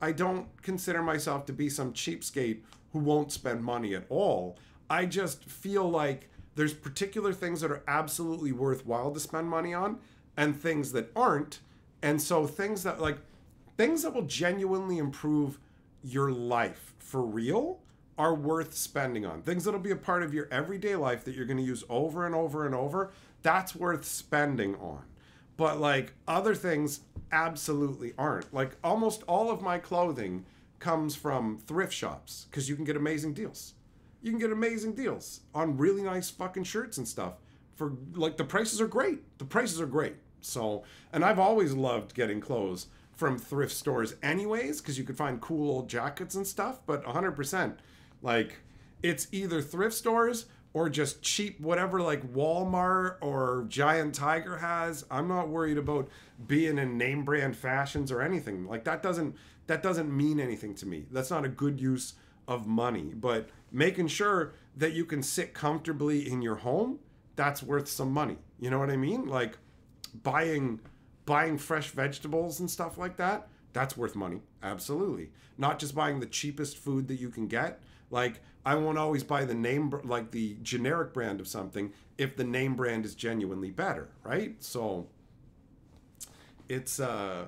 I don't consider myself to be some cheapskate who won't spend money at all. I just feel like there's particular things that are absolutely worthwhile to spend money on and things that aren't. And so things that will genuinely improve your life for real are worth spending on. Things that'll be a part of your everyday life that you're going to use over and over and over, that's worth spending on. But like other things absolutely aren't. Like almost all of my clothing comes from thrift shops because you can get amazing deals. You can get amazing deals on really nice fucking shirts and stuff for like, the prices are great. The prices are great. So, and I've always loved getting clothes from thrift stores anyways, because you could find cool old jackets and stuff, but 100%, like it's either thrift stores or just cheap, whatever like Walmart or Giant Tiger has. I'm not worried about being in name brand fashions or anything. Like that doesn't mean anything to me. That's not a good use of money, but making sure that you can sit comfortably in your home, that's worth some money. You know what I mean? Like buying fresh vegetables and stuff like that, that's worth money. Absolutely. Not just buying the cheapest food that you can get. Like I won't always buy the name, like the generic brand of something if the name brand is genuinely better, right? So it's I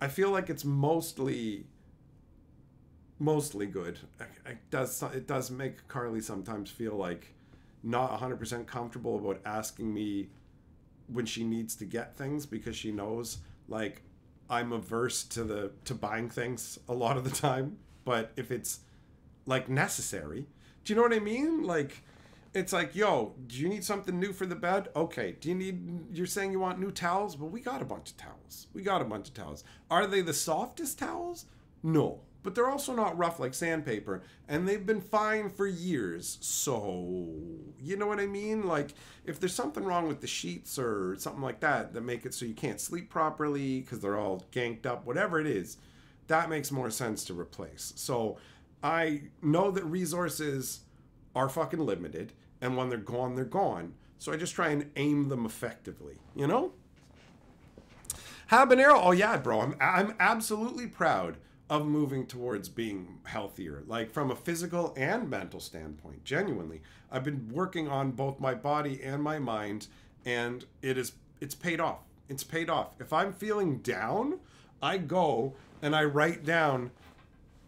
feel like it's mostly good. It does make Carly sometimes feel like not 100% comfortable about asking me when she needs to get things, because she knows like I'm averse to buying things a lot of the time. But if it's like necessary, do you know what I mean? Like it's like, yo, do you need something new for the bed? Okay. You're saying you want new towels? Well, we got a bunch of towels. Are they the softest towels? No. But they're also not rough like sandpaper, and they've been fine for years. So, you know what I mean? Like, if there's something wrong with the sheets or something like that make it so you can't sleep properly because they're all ganked up, whatever it is, that makes more sense to replace. So, I know that resources are fucking limited, and when they're gone, they're gone. So I just try and aim them effectively, you know? Habanero, oh yeah, bro, I'm absolutely proud of moving towards being healthier, like from a physical and mental standpoint. Genuinely, I've been working on both my body and my mind, and it's paid off. It's paid off. If I'm feeling down, I go and I write down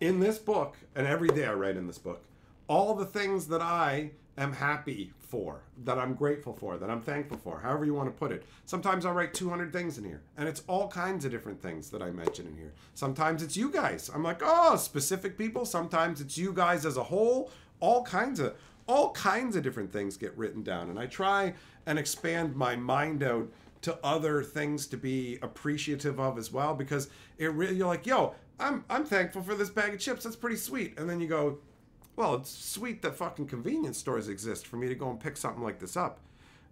in this book, and every day I write in this book, all the things that I am happy for, that I'm grateful for, that I'm thankful for, however you want to put it. Sometimes I'll write 200 things in here, and it's all kinds of different things that I mention in here. Sometimes it's you guys. I'm like, oh, specific people. Sometimes it's you guys as a whole. All kinds of different things get written down, and I try and expand my mind out to other things to be appreciative of as well, because it really, you're like, yo, I'm thankful for this bag of chips. That's pretty sweet. And then you go, well, it's sweet that fucking convenience stores exist for me to go and pick something like this up.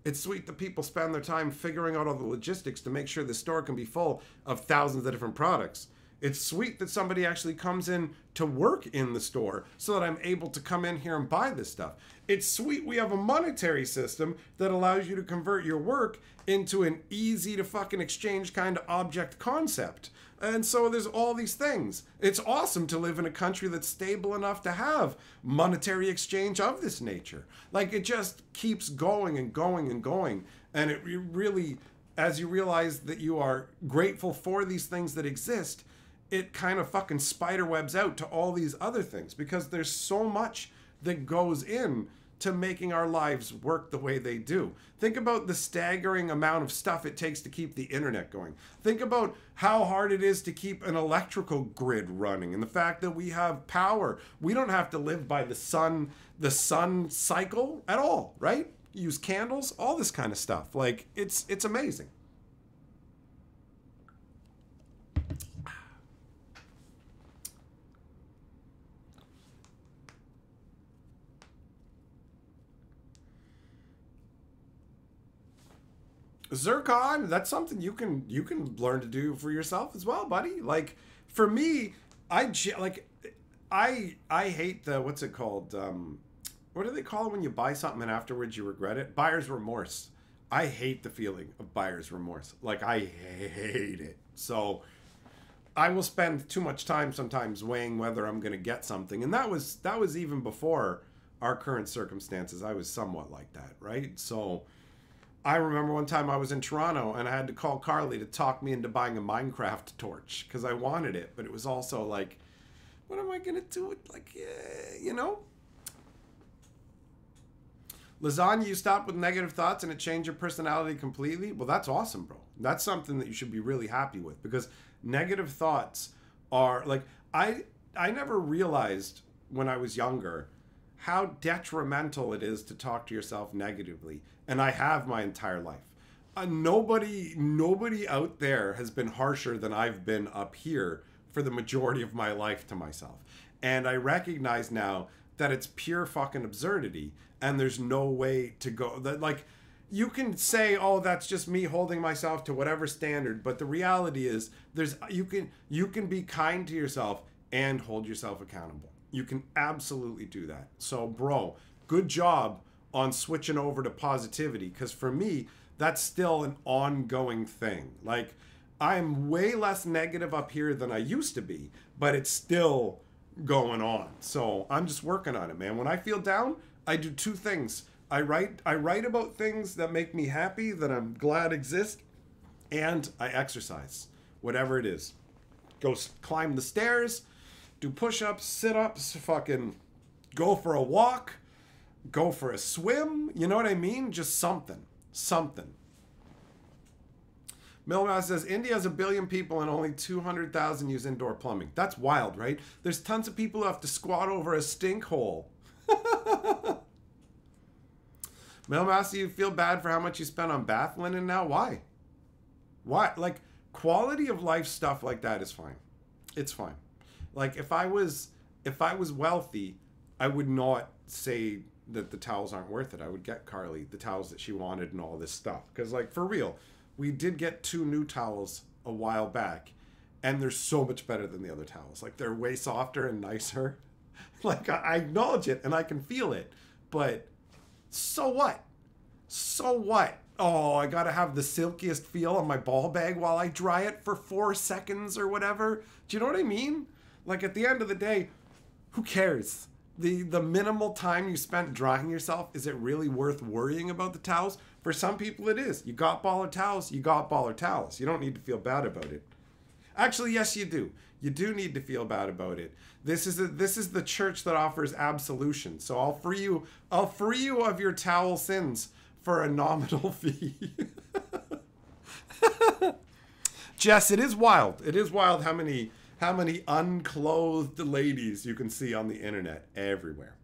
It's sweet that people spend their time figuring out all the logistics to make sure the store can be full of thousands of different products. It's sweet that somebody actually comes in to work in the store so that I'm able to come in here and buy this stuff. It's sweet we have a monetary system that allows you to convert your work into an easy to fucking exchange kind of object concept. And so there's all these things. It's awesome to live in a country that's stable enough to have monetary exchange of this nature. Like, it just keeps going and going and going. And it really, as you realize that you are grateful for these things that exist, it kind of fucking spiderwebs out to all these other things, because there's so much that goes in to making our lives work the way they do. Think about the staggering amount of stuff it takes to keep the internet going. Think about how hard it is to keep an electrical grid running, and the fact that we have power. We don't have to live by the sun cycle at all, right? Use candles, all this kind of stuff. Like, it's amazing. Zircon, that's something you can learn to do for yourself as well, buddy. Like, for me, I hate the, what's it called? What do they call it when you buy something and afterwards you regret it? Buyer's remorse. I hate the feeling of buyer's remorse. Like, I hate it. So I will spend too much time sometimes weighing whether I'm going to get something. And that was even before our current circumstances. I was somewhat like that, right? So I remember one time I was in Toronto and I had to call Carly to talk me into buying a Minecraft torch because I wanted it, but it was also like, what am I going to do with, like, you know? Lasagna, you stopped with negative thoughts and it changed your personality completely? Well, that's awesome, bro. That's something that you should be really happy with, because negative thoughts are, like, I never realized when I was younger how detrimental it is to talk to yourself negatively. And I have my entire life. Nobody out there has been harsher than I've been up here for the majority of my life to myself. And I recognize now that it's pure fucking absurdity, and there's no way to go. That, like, you can say, oh, that's just me holding myself to whatever standard, but the reality is you can be kind to yourself and hold yourself accountable. You can absolutely do that. So, bro, good job on switching over to positivity, because for me, that's still an ongoing thing. Like, I'm way less negative up here than I used to be, but it's still going on. So I'm just working on it, man. When I feel down, I do two things. I write about things that make me happy, that I'm glad exist, and I exercise, whatever it is. Go climb the stairs, do push-ups, sit-ups, fucking go for a walk, go for a swim, you know what I mean? Just something. Milmouse says, India has 1 billion people and only 200,000 use indoor plumbing. That's wild, right? There's tons of people who have to squat over a stink hole. Milmouse, do you feel bad for how much you spend on bath linen now? Why? Why? Like, quality of life stuff like that is fine. It's fine. Like, if I was wealthy, I would not say that the towels aren't worth it. I would get Carly the towels that she wanted and all this stuff. Because, like, for real, we did get 2 new towels a while back, and they're so much better than the other towels. Like, they're way softer and nicer. Like, I acknowledge it, and I can feel it. But so what? So what? Oh, I gotta have the silkiest feel on my ball bag while I dry it for 4 seconds or whatever. Do you know what I mean? Like, at the end of the day, who cares? The minimal time you spent drying yourself, is it really worth worrying about the towels? For some people it is. You got baller towels, you got baller towels. You don't need to feel bad about it. Actually, yes, you do. You do need to feel bad about it. This is the church that offers absolution. So I'll free you. I'll free you of your towel sins for a nominal fee. Jess, it is wild. It is wild how many unclothed ladies you can see on the internet everywhere.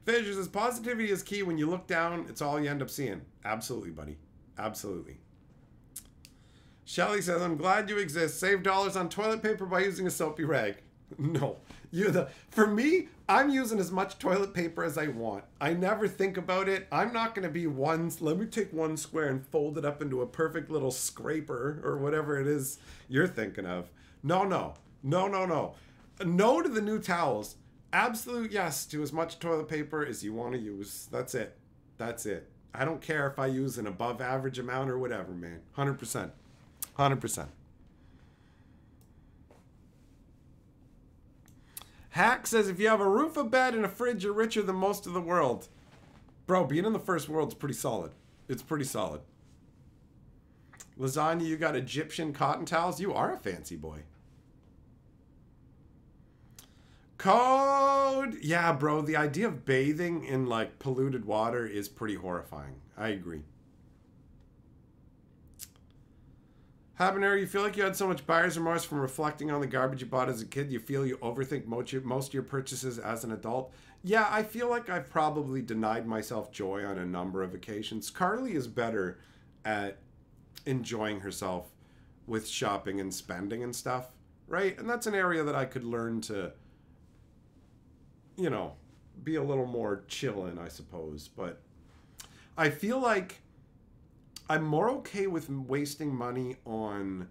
Fisher says positivity is key. When you look down, it's all you end up seeing. Absolutely, buddy. Absolutely. Shelly says, I'm glad you exist. Save dollars on toilet paper by using a soapy rag. No. For me, I'm using as much toilet paper as I want. I never think about it. I'm not going to be let me take one square and fold it up into a perfect little scraper or whatever it is you're thinking of. No, no. No, no, no. No to the new towels. Absolute yes to as much toilet paper as you want to use. That's it. That's it. I don't care if I use an above average amount or whatever, man. 100%. 100%. Hack says, if you have a roof, a bed, and a fridge, you're richer than most of the world. Bro, being in the first world's pretty solid. It's pretty solid. Lasagna, you got Egyptian cotton towels? You are a fancy boy. Code! Yeah, bro, the idea of bathing in, like, polluted water is pretty horrifying. I agree. Habanero, you feel like you had so much buyer's remorse from reflecting on the garbage you bought as a kid, you feel you overthink most of your purchases as an adult? Yeah, I feel like I've probably denied myself joy on a number of occasions. Carly is better at enjoying herself with shopping and spending and stuff, right? And that's an area that I could learn to, you know, be a little more chill in, I suppose. But I feel like I'm more okay with wasting money on,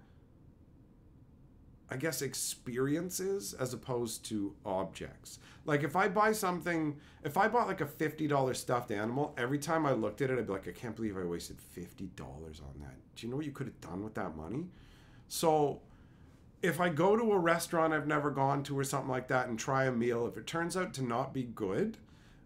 I guess, experiences as opposed to objects. Like if I buy something, if I bought like a $50 stuffed animal, every time I looked at it, I'd be like, I can't believe I wasted $50 on that. Do you know what you could have done with that money? So if I go to a restaurant I've never gone to or something like that and try a meal, if it turns out to not be good,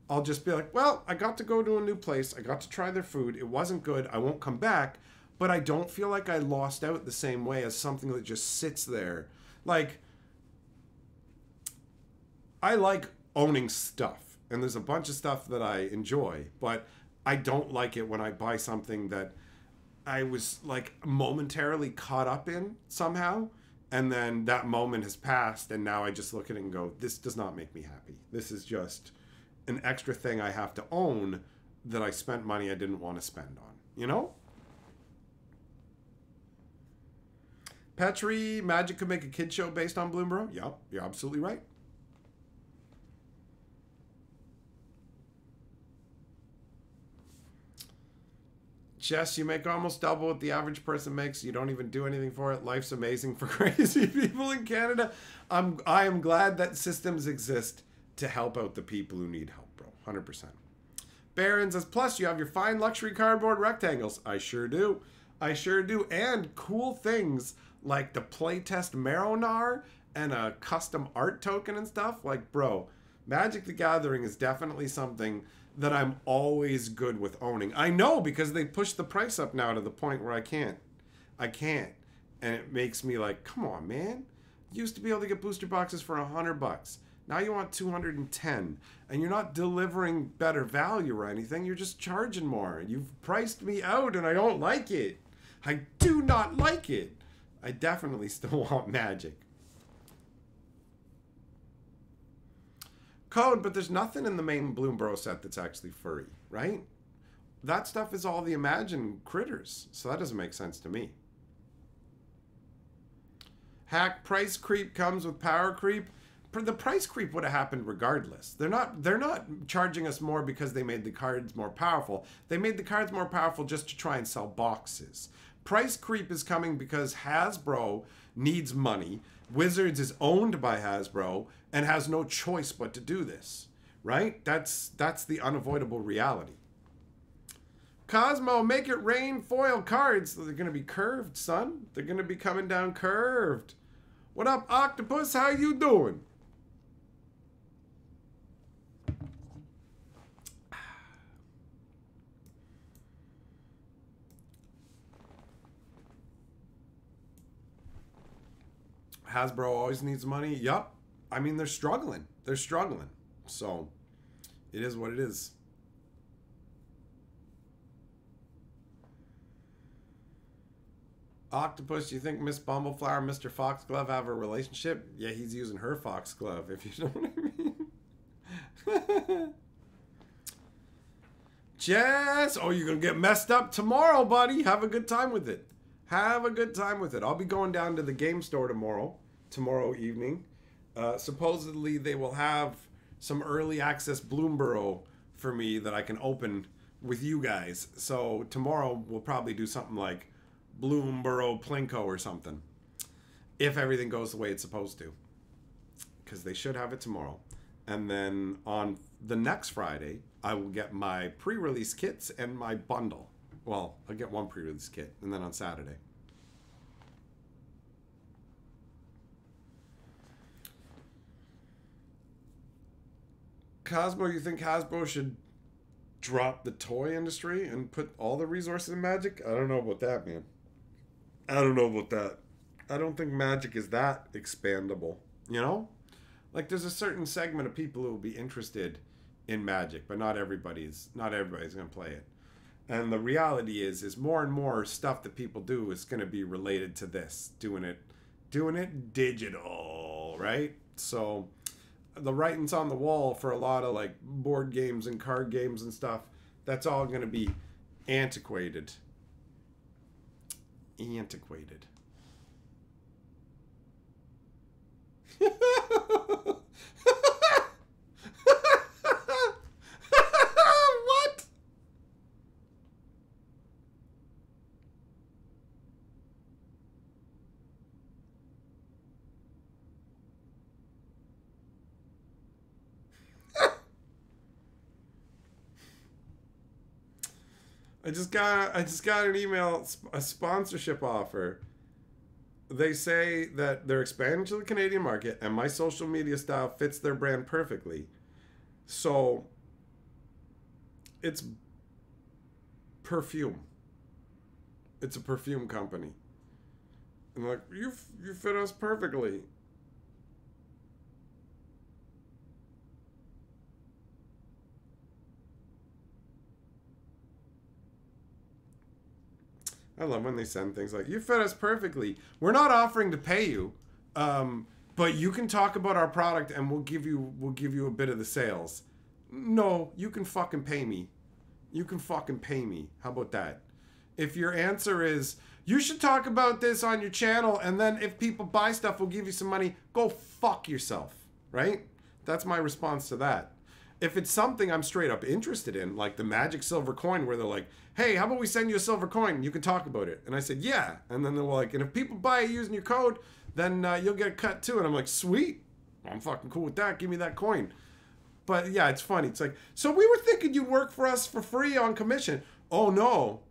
I'll just be like, well, I got to go to a new place. I got to try their food. It wasn't good. I won't come back. But I don't feel like I lost out the same way as something that just sits there. Like, I like owning stuff. And there's a bunch of stuff that I enjoy. But I don't like it when I buy something that I was, like, momentarily caught up in somehow. And then that moment has passed. And now I just look at it and go, this does not make me happy. This is just an extra thing I have to own that I spent money I didn't want to spend on, you know? Petri, Magic could make a kid show based on Bloomburrow? Yep, you're absolutely right. Jess, you make almost double what the average person makes. You don't even do anything for it. Life's amazing for crazy people in Canada. I am glad that systems exist to help out the people who need help, bro. 100%. Baron says, plus you have your fine luxury cardboard rectangles. I sure do. I sure do. And cool things like the playtest Maronar and a custom art token and stuff. Like, bro, Magic the Gathering is definitely something that I'm always good with owning. I know, because they pushed the price up now to the point where I can't. And it makes me like, come on, man. You used to be able to get booster boxes for $100. Now you want 210, and you're not delivering better value or anything. You're just charging more. You've priced me out, and I don't like it. I do not like it. I definitely still want Magic. Code, but there's nothing in the main Bloomburrow set that's actually furry, right? That stuff is all the imagined critters, so that doesn't make sense to me. Hack, price creep comes with power creep. The price creep would have happened regardless. They're not charging us more because they made the cards more powerful. They made the cards more powerful just to try and sell boxes. Price creep is coming because Hasbro needs money. Wizards is owned by Hasbro and has no choice but to do this, right? That's the unavoidable reality. Cosmo, make it rain foil cards. They're going to be curved, son. They're going to be coming down curved. What up, Octopus? How you doing? Hasbro always needs money. Yup. I mean, they're struggling. They're struggling. So, it is what it is. Octopus, do you think Miss Bumbleflower and Mr. Foxglove have a relationship? Yeah, he's using her foxglove, if you know what I mean. Jess, oh, you're going to get messed up tomorrow, buddy. Have a good time with it. Have a good time with it. I'll be going down to the game store tomorrow evening. Supposedly, they will have some early access Bloomburrow for me that I can open with you guys. So tomorrow, we'll probably do something like Bloomburrow Plinko or something, if everything goes the way it's supposed to, because they should have it tomorrow. And then on the next Friday, I will get my pre-release kits and my bundle. Well, I'll get one pre-release kit, and then on Saturday. Cosmo, you think Hasbro should drop the toy industry and put all the resources in Magic? I don't know about that, man. I don't know about that. I don't think Magic is that expandable, you know? Like, there's a certain segment of people who will be interested in Magic, but not everybody's going to play it. And the reality is more and more stuff that people do is going to be related to this, doing it digital, right? So the writing's on the wall for a lot of like board games and card games and stuff. That's all going to be antiquated. What? I just got an email, a sponsorship offer. They say that they're expanding to the Canadian market and my social media style fits their brand perfectly. So it's perfume. It's a perfume company. And like, you fit us perfectly. I love when they send things like, you fit us perfectly. We're not offering to pay you, but you can talk about our product and we'll give you a bit of the sales. No, you can fucking pay me. You can fucking pay me. How about that? If your answer is, you should talk about this on your channel and then if people buy stuff, we'll give you some money, go fuck yourself, right? That's my response to that. If it's something I'm straight up interested in, like the Magic Silver Coin, where they're like, hey, how about we send you a silver coin and you can talk about it? And I said, yeah. And then they're like, and if people buy it using your code, then you'll get a cut too. And I'm like, sweet. I'm fucking cool with that. Give me that coin. But yeah, it's funny. It's like, so we were thinking you'd work for us for free on commission. Oh, no.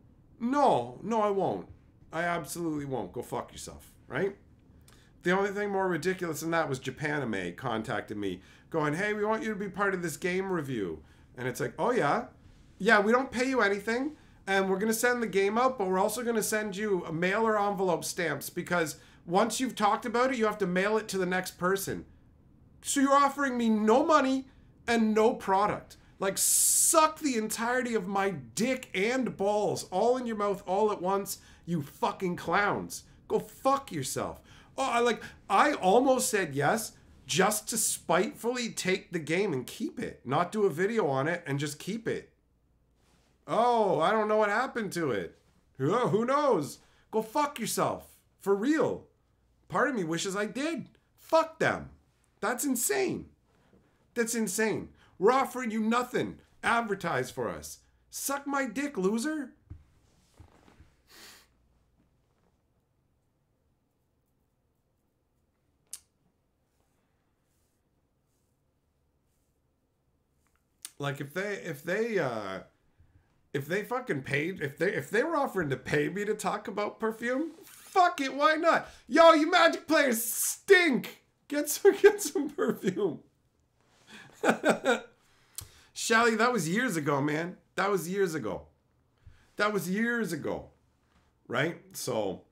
No, I won't. I absolutely won't. Go fuck yourself, right? The only thing more ridiculous than that was Japanime contacted me going, hey, we want you to be part of this game review. And it's like, oh, yeah? Yeah, we don't pay you anything. And we're going to send the game out, but we're also going to send you a mailer envelope stamps because once you've talked about it, you have to mail it to the next person. So you're offering me no money and no product. Like, suck the entirety of my dick and balls all in your mouth all at once, you fucking clowns. Go fuck yourself. Oh, I almost said yes just to spitefully take the game and keep it. Not do a video on it and just keep it. Oh, I don't know what happened to it. Who knows? Go fuck yourself. For real. Part of me wishes I did. Fuck them. That's insane. That's insane. We're offering you nothing. Advertise for us. Suck my dick, loser. Like if they fucking paid, if they were offering to pay me to talk about perfume, fuck it, why not? Yo, you Magic players stink. Get some perfume. Shelly, that was years ago, man. That was years ago. Right? So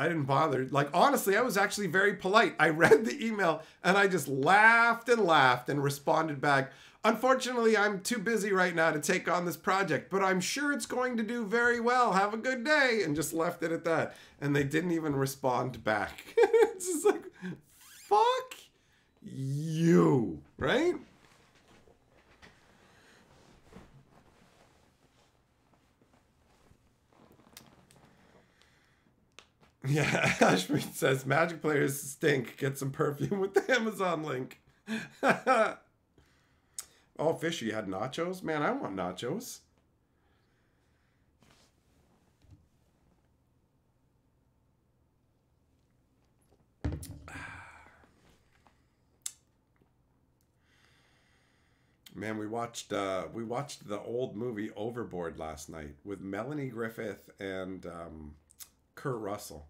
I didn't bother. Like, honestly, I was actually very polite. I read the email and I just laughed and responded back. Unfortunately, I'm too busy right now to take on this project, but I'm sure it's going to do very well. Have a good day. And just left it at that. And they didn't even respond back. It's just like, fuck you, right? Yeah, Ashmead says, Magic players stink. Get some perfume with the Amazon link. Oh, Fisher, you had nachos? Man, I want nachos. Man, we watched the old movie Overboard last night with Melanie Griffith and Kurt Russell.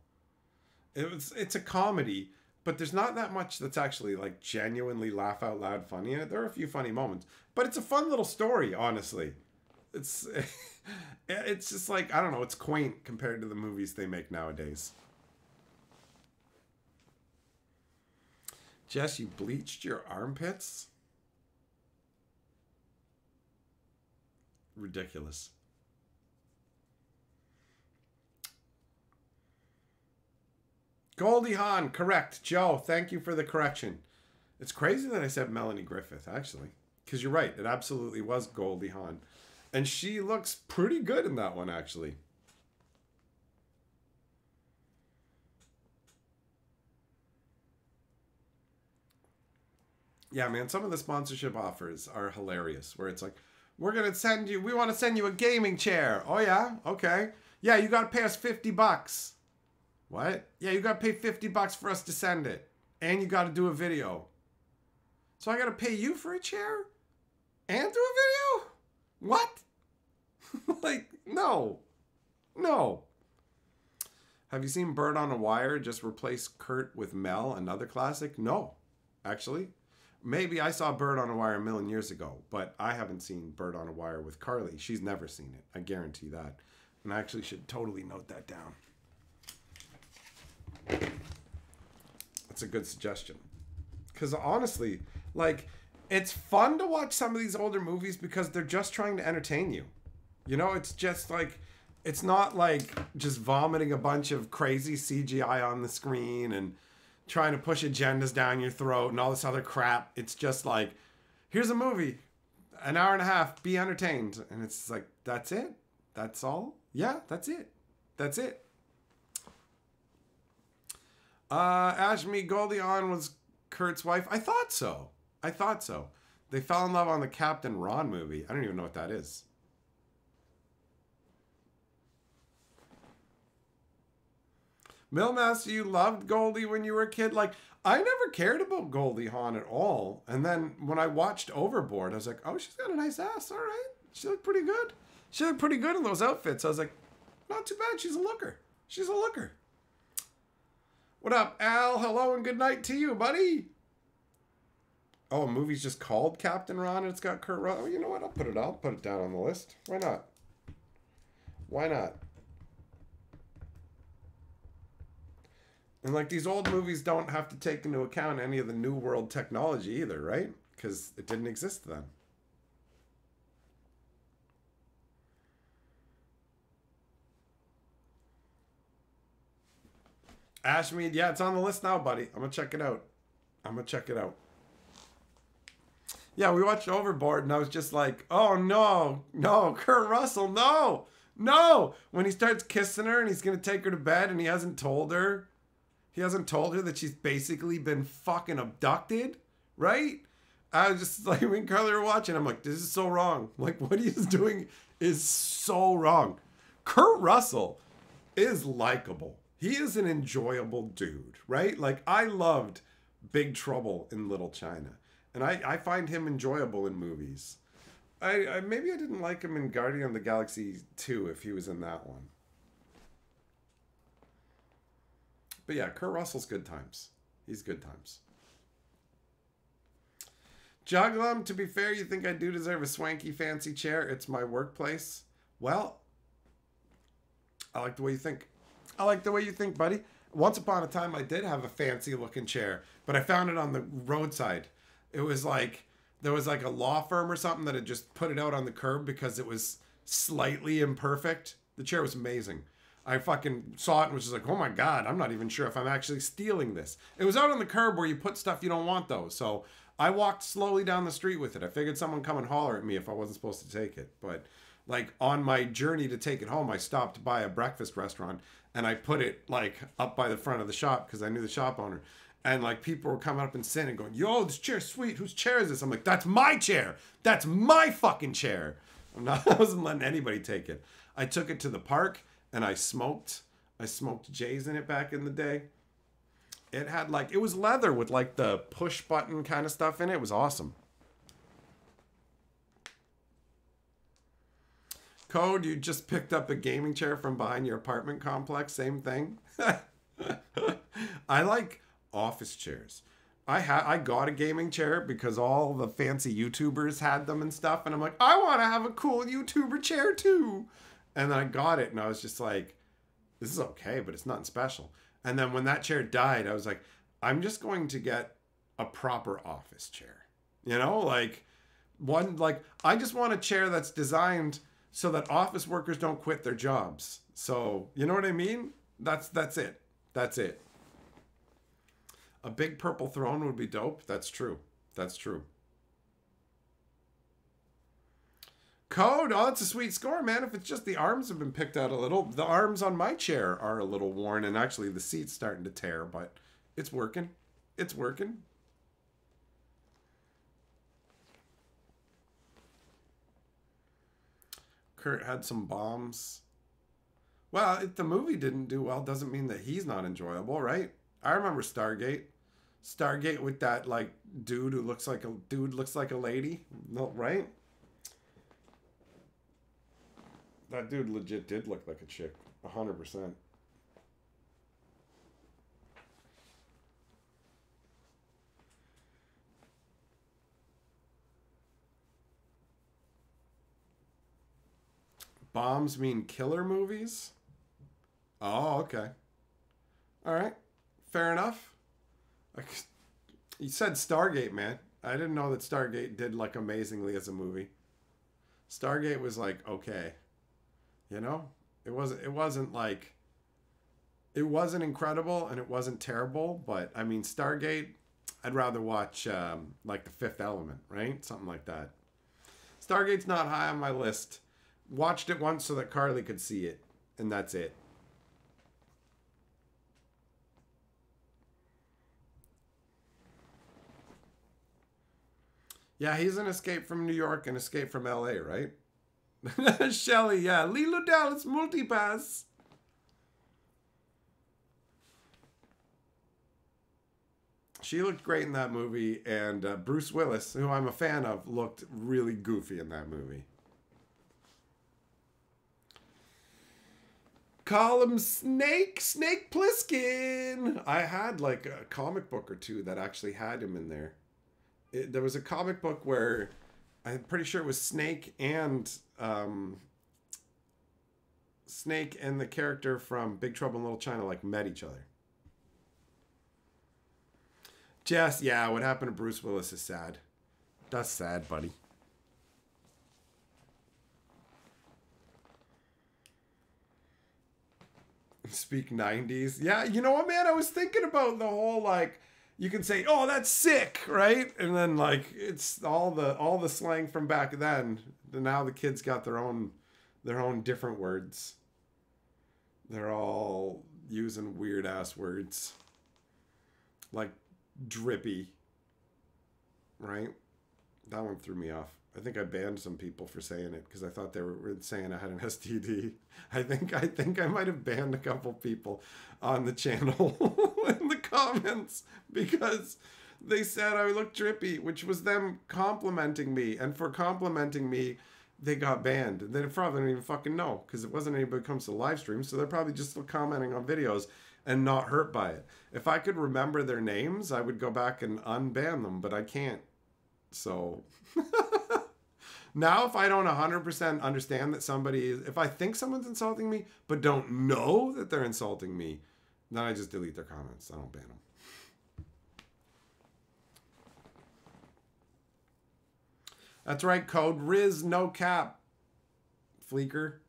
It's a comedy, but there's not that much that's actually like genuinely laugh out loud funny in it. There are a few funny moments, but it's a fun little story, honestly. It's it's just like, I don't know, it's quaint compared to the movies they make nowadays. Jess, you bleached your armpits? Ridiculous. Goldie Hawn, correct. Joe, thank you for the correction. It's crazy that I said Melanie Griffith, actually. Because you're right, it absolutely was Goldie Hawn. And she looks pretty good in that one, actually. Yeah, man, some of the sponsorship offers are hilarious. Where it's like, we want to send you a gaming chair. Oh, yeah? Okay. Yeah, you got to pay us $50. What? Yeah, you got to pay $50 for us to send it. And you got to do a video. So I got to pay you for a chair? And do a video? What? Like, no. No. Have you seen Bird on a Wire just replace Kurt with Mel, another classic? No, actually. Maybe I saw Bird on a Wire a million years ago, but I haven't seen Bird on a Wire with Carly. She's never seen it. I guarantee that. And I actually should totally note that down. That's a good suggestion. Because honestly, like, it's fun to watch some of these older movies because they're just trying to entertain you. You know, it's just like, it's not like just vomiting a bunch of crazy CGI on the screen and trying to push agendas down your throat and all this other crap. It's just like, here's a movie, an hour and a half, be entertained. And it's like, that's it? That's all? Yeah, that's it. That's it. Ashmead, Goldie Hawn was Kurt's wife. I thought so. They fell in love on the Captain Ron movie. I don't even know what that is. Millmaster, you loved Goldie when you were a kid. Like, I never cared about Goldie Hawn at all. And then when I watched Overboard, I was like, oh, she's got a nice ass. All right. She looked pretty good. She looked pretty good in those outfits. I was like, not too bad. She's a looker. She's a looker. What up, Al? Hello and good night to you, buddy. Oh, a movie's just called Captain Ron and it's got Kurt Russell. Oh, you know what? I'll put it down on the list. Why not? Why not? And like, these old movies don't have to take into account any of the new world technology either, right? Because it didn't exist then. Ashmead, yeah, it's on the list now, buddy. I'm going to check it out. Yeah, we watched Overboard, and I was just like, oh, no, Kurt Russell, no. When he starts kissing her, and he's going to take her to bed, and he hasn't told her that she's basically been fucking abducted, right? I was just like, when Carly were watching, I'm like, this is so wrong. Like, what he is doing is so wrong. Kurt Russell is likable. He is an enjoyable dude, right? Like, I loved Big Trouble in Little China. And I find him enjoyable in movies. Maybe I didn't like him in Guardian of the Galaxy 2 if he was in that one. But yeah, Kurt Russell's good times. He's good times. Juglum, to be fair, you think I do deserve a swanky fancy chair? It's my workplace. Well, I like the way you think. Buddy. Once upon a time, I did have a fancy looking chair, but I found it on the roadside. It was like there was like a law firm or something that had just put it out on the curb because it was slightly imperfect. The chair was amazing. I fucking saw it and was just like, oh my God, I'm not even sure if I'm actually stealing this. It was out on the curb where you put stuff you don't want though. So I walked slowly down the street with it. I figured someone come and holler at me if I wasn't supposed to take it. But like on my journey to take it home, I stopped by a breakfast restaurant and I put it like up by the front of the shop because I knew the shop owner. And like people were coming up and saying and going, yo, this chair's sweet. Whose chair is this? I'm like, that's my chair. That's my fucking chair. I wasn't letting anybody take it. I took it to the park and I smoked J's in it back in the day. It had like, it was leather with like the push button kind of stuff in it. It was awesome. Code, you just picked up a gaming chair from behind your apartment complex. Same thing. I like office chairs. I got a gaming chair because all the fancy YouTubers had them and stuff. And I'm like, I want to have a cool YouTuber chair too. And then I got it and I was just like, this is okay, but it's nothing special. And then when that chair died, I was like, I'm just going to get a proper office chair. You know, like one, like I just want a chair that's designed so that office workers don't quit their jobs. So, you know what I mean? That's it. That's it. A big purple throne would be dope. That's true. That's true. Code, oh, that's a sweet score, man. If it's just the arms have been picked out a little. The arms on my chair are a little worn, and actually the seat's starting to tear, but it's working. It's working. Kurt had some bombs. Well, if the movie didn't do well, doesn't mean that he's not enjoyable, right? I remember Stargate. Stargate with that, like, dude who looks like a lady. No, right? That dude legit did look like a chick. 100%. Bombs mean killer movies? Oh, okay. All right. Fair enough. You said Stargate, man. I didn't know that Stargate did like amazingly as a movie. Stargate was like, okay. You know? It wasn't like, it wasn't incredible and it wasn't terrible, but I mean, Stargate, I'd rather watch like The Fifth Element, right? Something like that. Stargate's not high on my list. Watched it once so that Carly could see it, and that's it. Yeah, he's an Escape from New York and Escape from LA, right? Shelly, yeah. Lilo Dallas Multipass. She looked great in that movie, and Bruce Willis, who I'm a fan of, looked really goofy in that movie. Call him Snake Plissken. I had like a comic book or two that actually had him in there. There was a comic book where I'm pretty sure it was Snake and the character from Big Trouble in Little China like met each other. Jess, yeah, what happened to Bruce Willis is sad. That's sad, buddy. Speak 90s. Yeah, you know what, man? I was thinking about the whole, like, you can say, oh, that's sick, right? And then, like, it's all the slang from back then. Now the kids got their own different words. They're all using weird-ass words. Like, drippy. Right? That one threw me off. I think I banned some people for saying it because I thought they were saying I had an STD. I think I might have banned a couple people on the channel in the comments because they said I looked drippy, which was them complimenting me. And for complimenting me, they got banned. And they probably don't even fucking know because it wasn't anybody who comes to the live stream. So they're probably just still commenting on videos and not hurt by it. If I could remember their names, I would go back and unban them, but I can't. So now if I don't 100% understand that somebody is, if I think someone's insulting me, but don't know that they're insulting me, Then I just delete their comments. I don't ban them. That's right, code Riz no cap. Fleeker.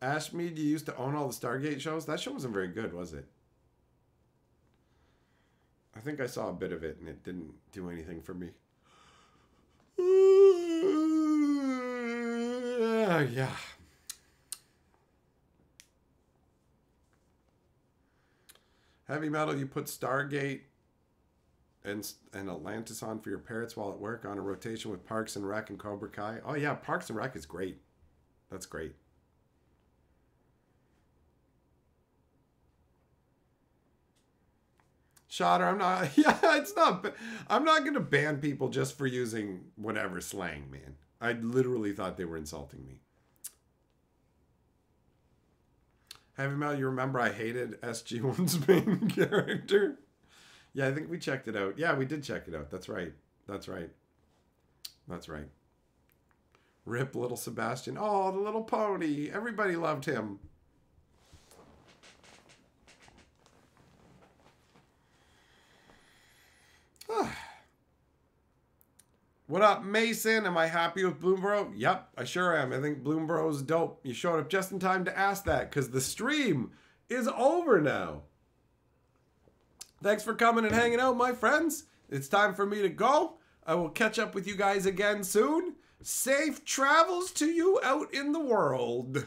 Ashmead, you used to own all the Stargate shows? That show wasn't very good, was it? I think I saw a bit of it and it didn't do anything for me. Yeah. Heavy Metal, you put Stargate and Atlantis on for your parrots while at work on a rotation with Parks and Rec and Cobra Kai. Oh yeah, Parks and Rec is great. That's great. Shotter, I'm not, yeah, it's not, I'm not going to ban people just for using whatever slang, man. I literally thought they were insulting me. Heavy Metal, you remember I hated SG-1's main character? Yeah, I think we checked it out. Yeah, we did check it out. That's right. That's right. That's right. Rip Little Sebastian. Oh, the little pony. Everybody loved him. What up, Mason? Am I happy with Bloomburrow? Yep, I sure am. I think Bloomburrow's dope. You showed up just in time to ask that because the stream is over now. Thanks for coming and hanging out, my friends. It's time for me to go. I will catch up with you guys again soon. Safe travels to you out in the world.